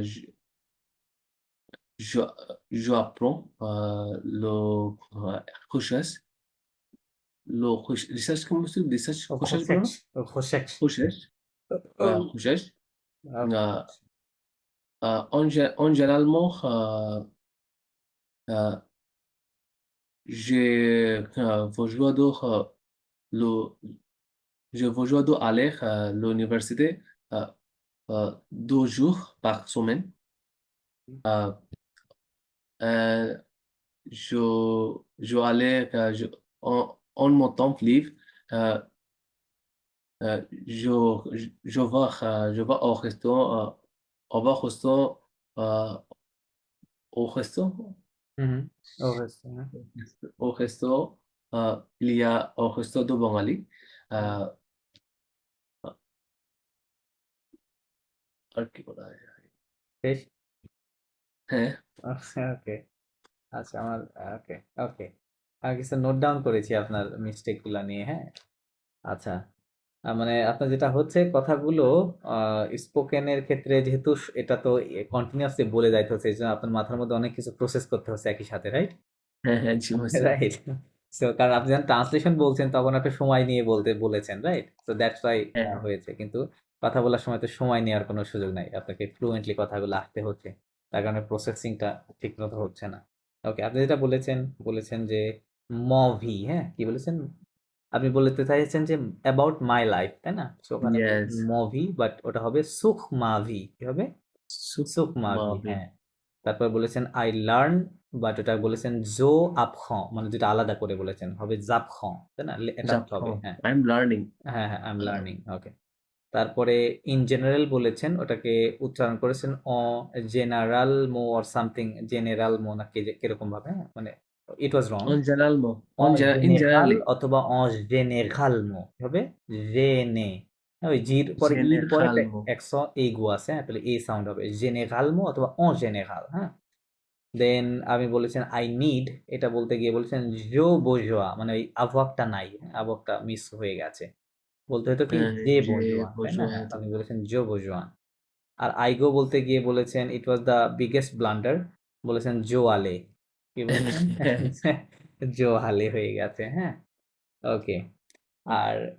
je, je, je apprends recherche, recherche, comment se dit recherche, ও recherche, খোশেক, bro? ও খোশেক। Recherche, ও recherche. ওকে, Euh, généralement, euh, je veux le, je veux aller à l'université euh, 2 jours par semaine. Euh, euh, je allais en mon temps libre. euh, je vais au restaurant, au restaurant, euh, au restaurant, হুম, অবশ্যই হ্যাঁ। au restaurant, il y a au restaurant de Bangali. হুম, আহ, আর কি বলা হয়? বেশ হ্যাঁ, ওকে আচ্ছা আমার ওকে ওকে আমি কিছু নোট ডাউন করেছি আপনার মিস্টেক গুলা নিয়ে হ্যাঁ আচ্ছা মানে আপনার যেটা হচ্ছে কথাগুলো স্পোকেনের ক্ষেত্রে যেহেতু এটা তো কন্টিনিউয়াসলি বলে যাইতে হচ্ছে এই জন্য আপনার মাথার মধ্যে অনেক কিছু প্রসেস করতে হচ্ছে একই সাথে রাইট হ্যাঁ, হ্যাঁ, জি, বুঝছি। রাইট সো কারণ আপনি যখন ট্রান্সলেশন বলছেন তখন একটা সময় নিয়ে বলেছেন রাইট সো দ্যাটস ওয়াই হ্যাঁ, হ্যাঁ, হয়েছে কিন্তু কথা বলার সময় তো সময় নেওয়ার কোনো সুযোগ নাই আপনাকে ফ্লুয়েন্টলি কথাগুলো আসতে হচ্ছে তার কারণে প্রসেসিংটা ঠিক মতো হচ্ছে না ওকে আপনি যেটা বলেছেন যে মভি হ্যাঁ কি বলেছেন আপনি বলতে চাইছেন যে অ্যাবাউট মাই লাইফ তাই না সো ওখানে ইয়েস, মভি বাট ওটা হবে সুখ মাভি কি হবে সুখ মাভি সুকুমাবি, হ্যাঁ তারপর বলেছেন আই লার্ন বাট ওটা বলেছেন জো আপখ মানে যেটা আলাদা করে বলেছেন হবে জাপখ তাই না একান্ত হবে জাপান, হ্যাঁ আই এম লার্নিং। হ্যাঁ হ্যাঁ আই এম লার্নিং ওকে তারপরে ইন জেনারেল বলেছেন ওটাকে উচ্চারণ করেছেন জেনারেল মো অর সামথিং জেনারেল মো না কিরকম ভাবে হ্যাঁ? মানে it was wrong in general generally, অথবা জেনেঘাল মো কি হবে জেনে ওই জির পরে ইর পরে একটা জেনেরালমো, একশো এই গু আছে হ্যাঁ তাহলে এই সাউন্ড হবে জেনেঘাল মো অথবা জেনেঘাল হ্যাঁ দেন আমি বলেছেন আই নিড এটা বলতে গিয়ে বলেছেন জো বোঝোয়া মানে ওই আবহাওয়াটা নাই আবহাওয়াটা মিস হয়ে গেছে বলতে হতো কি যে যে বোঝোয়া তাই না বোঝো হ্যাঁ হতো। আপনি বলেছেন জো বোঝোয়া আর আইগো বলতে গিয়ে বলেছেন ইট ওয়াজ দ্য বিগেস্ট ব্লান্ডার বলেছেন জো আলে কি বলেছেন জো আলে হয়ে গেছে হ্যাঁ ওকে আর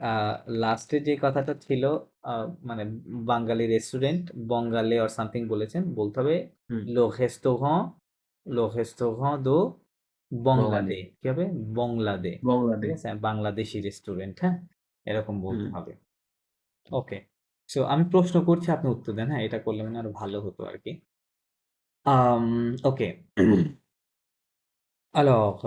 লাস্টে যে কথাটা ছিল মানে বাঙালি রেস্টুরেন্ট বঙ্গালে অর সামথিং বলেছেন বলতে হবে হুম, লো রেস্টুরেন্ট দো বঙ্গালী, বংলাদে কি হবে বংলাদে ঠিক বাংলাদেশ। আছে বাংলাদেশি রেস্টুরেন্ট হ্যাঁ এরকম বলতে হুম, হবে ওকে সো আমি প্রশ্ন করছি আপনি উত্তর দেন হ্যাঁ এটা করলে মানে আরো ভালো হতো আর কি ওকে alors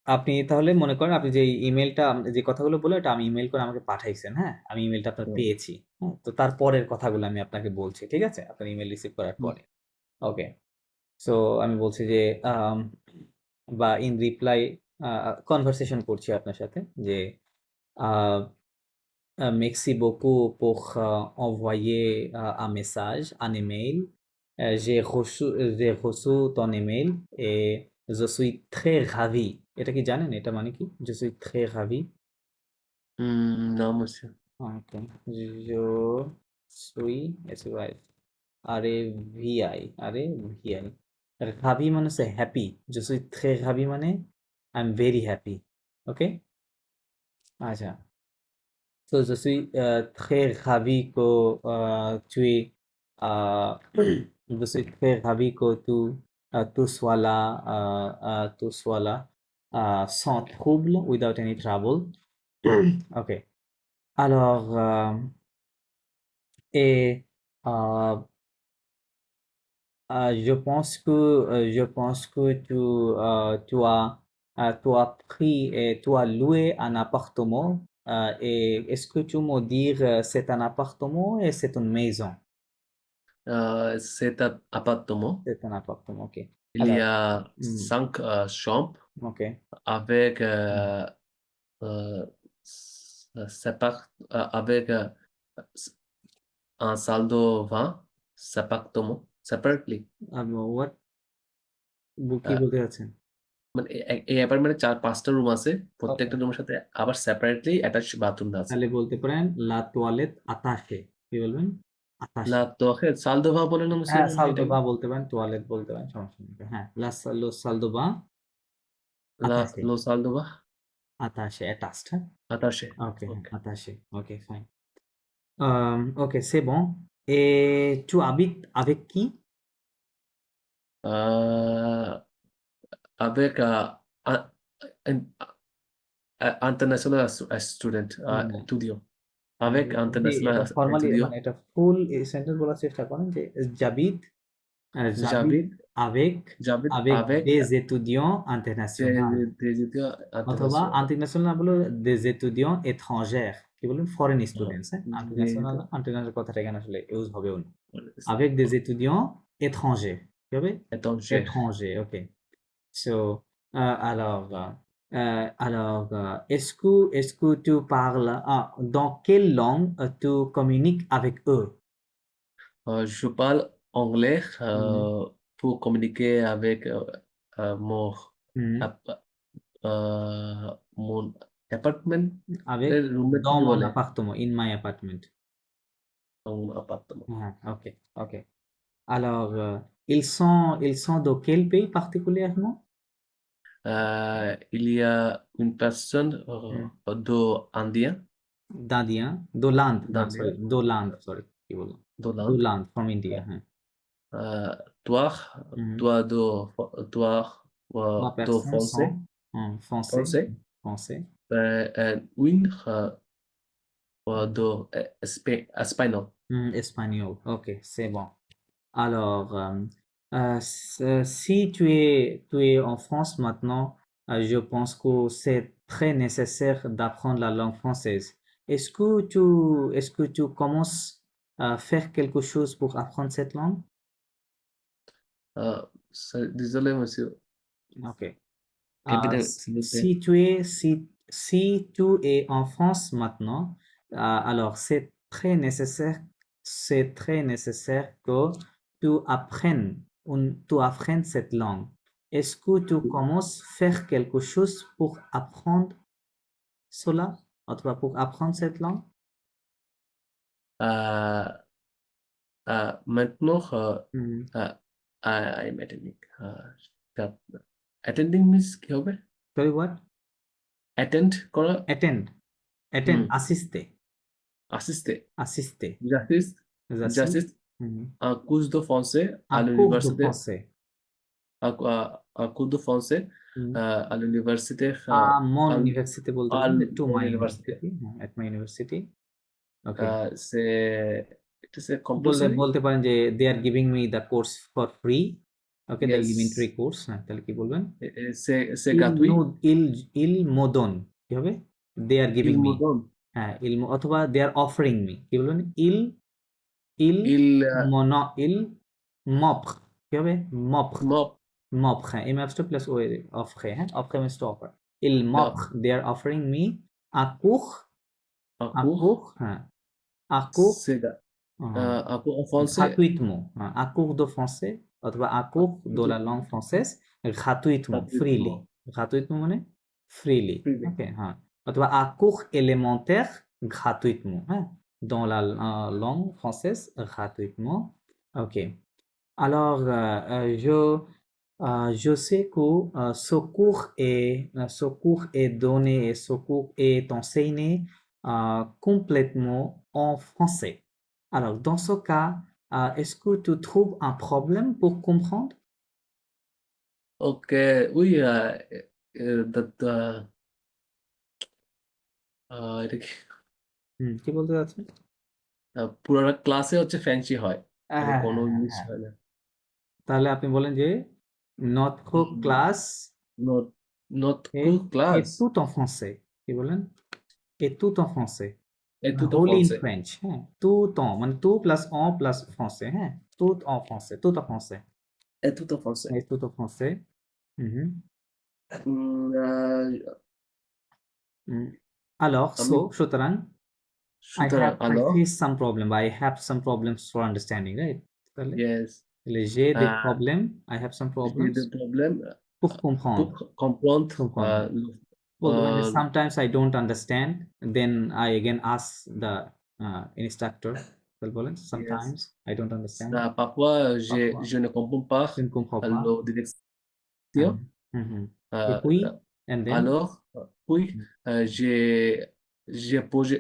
আপনি তাহলে মনে করেন আপনি যে ইমেলটা যে কথাগুলো বললেন ওটা আমি ইমেল করে আমাকে পাঠাইছেন হ্যাঁ আমি ইমেলটা আপনার হুম, পেয়েছি হ্যাঁ তো তারপরের কথাগুলো আমি আপনাকে বলছি ঠিক আছে আপনার ইমেল রিসিভ করার হুম, পরে ওকে সো আমি বলছি যে আম, বা ইন রিপ্লাই কনভারসেশন করছি আপনার সাথে যে merci beaucoup pour envoyer un message, un email. J'ai reçu ton email et je suis très ravi. এটা কি জানেন? এটা মানে কি? Je suis très ravi. non, monsieur. Okay. Je suis SY আরে VI ravi মানে হচ্ছে happy je suis très ravi মানে I am very happy ওকে আচ্ছা तो je suis très ravi que tu es je suis très ravi que tu sois là tu sois là sans trouble without any trouble ok alors et euh, je pense que tu as pris et tu as loué un appartement. Et est-ce que tu me dire c'est un appartement et c'est une maison? C'est un appartement. C'est un appartement, ok. Il y Alors, a hmm, 5 chambres ok. avec Hmm. avec un salle de bain, appartement, separately. What? কি আহ, বলতে চাচ্ছেন? মানে এই অ্যাপার্টমেন্টে 4-5টা room আছে, Okay. প্রত্যেকটা রুমের সাথে আবার সেপারেটলি অ্যাটাচ বাথরুম আছে। তাহলে বলতে পারেন লা toilette attaché কি বলবেন? লা attaché তো সাল দো ভাব বলে না হ্যাঁ মুসির সালদো এটাকে? বা বলতে পারেন তোয়ালেট বলতে পারেন সমস্যা নেই হ্যাঁ লো সালদো বা লা attaché লো সাল দো বা attaché attached হ্যাঁ আতাশে। ওকে হ্যাঁ ওকে, attaché ok fine ok c'est bon Et tu habites avec qui? Euh, avec un international student, না étudiant. মানে Avec জি international এটা ফর্মালি étudiant, মানে এটা ফুল সেন্টেন্স বলার চেষ্টা করেন যে j'habite j'habite j'habite, avec j'habite avec avec des étudiants internationaux des étudiants অথবা internationaux. international না বলে des étudiants étrangers কি বলবেন ফরেন Euh, স্টুডেন্টস হ্যাঁ des international étudiants international কথাটা এখানে আসলে ইউজ হবেও না avec des étudiants étrangers কি হবে étrangers. étrangers ok so est-ce que tu parles dans quelle langue tu communiques avec eux? Je parle anglais Mhm. pour communiquer avec Mhm. app- mon appartement, Avec roommate dans কি mon বলে? appartement, in my apartment. Mon appartement. Ok, ok. Alors, ils sont de quel pays particulièrement? Il y a une personne Hmm. d'Indien, Sorry, d'Indien, d'Hollande, sorry, কি বললাম? d'Hollande. D'Hollande, from India, হ্যাঁ। Toi, Mhm. toi toi Trois de personnes français, sont français, français, français. une de espagnol. Espagnol, ok, c'est bon. Alors, si tu es en France maintenant, je pense que c'est très nécessaire d'apprendre la langue française. Est-ce que tu commences à faire quelque chose pour apprendre cette langue? Désolé, monsieur. Ok. Répétez, s'il vous plaît. Si tu es en France maintenant, alors c'est très nécessaire que tu apprennes cette langue. Est-ce que tu commences à faire quelque chose pour apprendre cela, અથવા pour apprendre cette langue? Euh, maintenant, Hmm. uh, I'm attending. তা- attending means কি হবে? Sorry, what? Attend করা? Attend, হুম, assister, assister. assister. J'assiste, J'assiste. j'assiste Mhm. à un cours de français à Un cours de l'université, français. un cours de français Hmm. à l'université, mon à, université বলতে à পারেন যে to mon my université. university, at my university. Okay. C'est বললে compulsory. বলতে পারেন যে they are giving me the course for free. Okay, the elementary Yes. course. হ্যাঁ, তাহলে কি বলবেন? C'est gratuit. Il me donne কি হবে? They are Il giving me. me donne. হ্যাঁ, অথবা they are offering me কি বলবেন? Il Il il m'offre কি হবে? M'offre. m'offre M'offre, হ্যাঁ, MF2 plus O offre, হ্যাঁ, offre means to offer. Il m'offre, they are offering me un cours, un cours. হ্যাঁ, un cours Un cours en français gratuitement, hein, un cours de français অথবা un cours de la langue française gratuitement, freely. gratuitement. Gratuitement মানে freely, Privé. ok, hein. অথবা un cours élémentaire gratuitement, hein, dans la langue française gratuitement, ok. Alors, je sais que ce cours est donné et ce cours est enseigné complètement en français. Alors, dans ce cas, est-ce que tu trouves un problème pour comprendre? Ok, oui, এটা কি কি বলতে চাচ্ছেন? পুরোটা ক্লাসে হচ্ছে fancy হয়, হ্যাঁ মানে হ্যাঁ কোনো হ্যাঁ হ্যাঁ ইংলিশ হ্যাঁ। হয় না। তাহলে আপনি বলেন যে notre হুম, classe Notre, notre est classe tout en français. কি বলেন? Est tout en français. est tout en Wholly in français. French, হ্যাঁ, tout en মানে tout plus en plus français, হ্যাঁ, tout en français, tout en français, Est tout en français. tout en français. Mhm. আহ, Mm. Alors, আমি সুতরাং সুতরাং I alors, face some problem, I have some problems for understanding, right? তাহলে yes, j'ai des euh, problèmes, I have some j'ai problems des problèmes pour pour comprendre, comprendre comprendre. বলতে পারেন যে sometimes I don't understand, then I again ask the instructor. তাহলে বলেন yes. sometimes I don't understand, Parfois, parfois je ne comprends pas je ne comprends pas. la direction. Mhm. Mhm. Et Euh, puis, and then, alors, puis, j'ai J'ai Je posé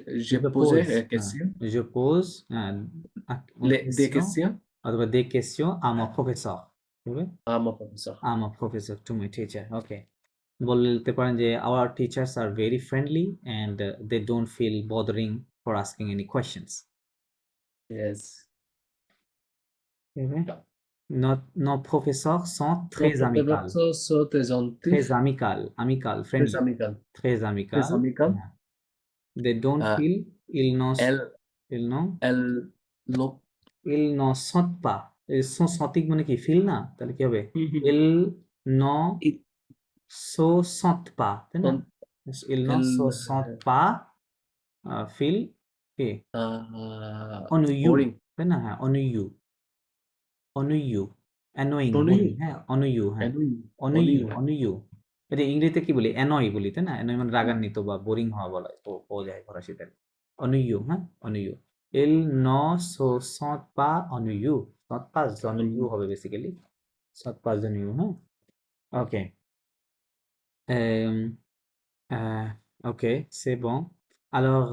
pose, question, je pose une des question questions অথবা des questions à mon professeur ঠিক আছে? à mon professeur. I'm a professor to my teacher. Okay. বলতে পারেন যে our teachers are very friendly and they don't feel bothering for asking any questions. Yes. ঠিক আছে? Nos professeurs sont Nos très amicaux. professeurs sont très Très gentils, amical. Amical, très friendly. amicaux, Très très amical. amicaux. Yeah. They don't Euh, feel ils n'ont elles, ils n'ont elles n'ont ils n'en sentent pas. Ils sont sentiques মানে কি feel না তাহলে কি হবে ils n'en ils se sentent pas তাই না sont, ils n'en se elles, sentent pas feel কি ennuyeux boring. তাই না হ্যাঁ ennuyeux ennuyeux annoying boring Ennuyeux, হ্যাঁ ennuyeux হ্যাঁ ennuyeux, ennuyeux ennuyeux. ennuyeux এটা ইংরেজিতে কি বলি annoy বলি তাই না annoy মানে রাগান্বিত বা বোরিং হওয়া বলা যায় ফরাসিতে ennuyeux হ্যাঁ ennuyeux ils ne se sentent pas ennuyeux sentent pas ennuyeux হবে বেসিক্যালি sentent pas ennuyeux হ্যাঁ ওকে ok c'est bon alors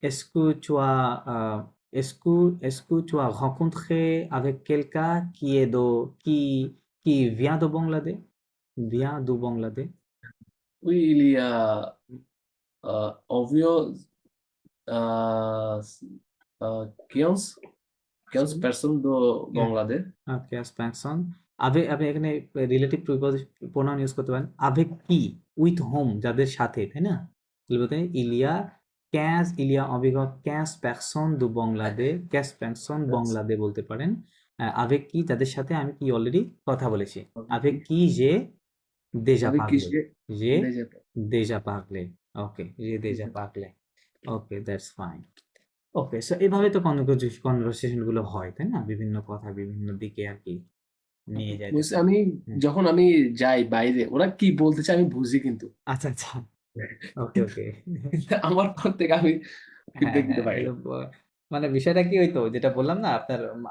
est-ce que tu as est-ce que tu as rencontré avec quelqu'un qui vient de Bangladesh? Oui, il y a environ euh, 15 Sorry? personnes de Yeah. Bangladesh. Okay, expansion. আপনি এখানে relative pronoun use করতে পারেন avec qui with whom যাদের সাথে তাই না বলতে ইলিয়া 15 personnes de Bangladesh 15 personnes Yes. Bangladesh বলতে পারেন avec qui যাদের সাথে আমি কি অলরেডি কথা বলেছি avec qui j'ai déjà Avec qui parlé j'ai déjà déjà parlé okay j'ai déjà parlé okay that's fine okay so এভাবে তো কনভারসেশন গুলো হয় তাই না বিভিন্ন কথা বিভিন্ন দিকে আর কি নিয়ে যাইতে বুঝছি, পারে আমি হুম। যখন আমি যাই বাইরে ওরা কি বলতেছে আমি বুঝি কিন্তু আচ্ছা আচ্ছা ওকে ওকে আমার পর থেকে আমি হ্যাঁ ফিডব্যাক দিতে হ্যাঁ পারি না। মানে বিষয়টা কি হইতো যেটা বললাম না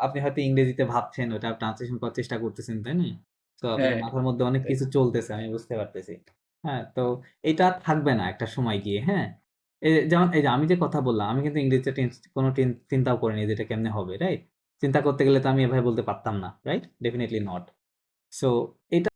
আপনি হয়তো ইংরেজিতে ভাবছেন ওটা ট্রান্সলেশন করার চেষ্টা করতেছেন তাই না তো আপনার হ্যাঁ, মাথার মধ্যে অনেক কিছু চলতেছে আমি বুঝতে পারতেছি হ্যাঁ তো এটা থাকবে না একটা সময় গিয়ে হ্যাঁ যেমন এই যে আমি যে কথা বললাম আমি কিন্তু ইংরেজিতে কোনো চিন্তাও করিনি যে এটা কেমনে হবে রাইট চিন্তা করতে গেলে তো আমি এভাবে বলতে পারতাম না রাইট ডেফিনেটলি নট সো এটা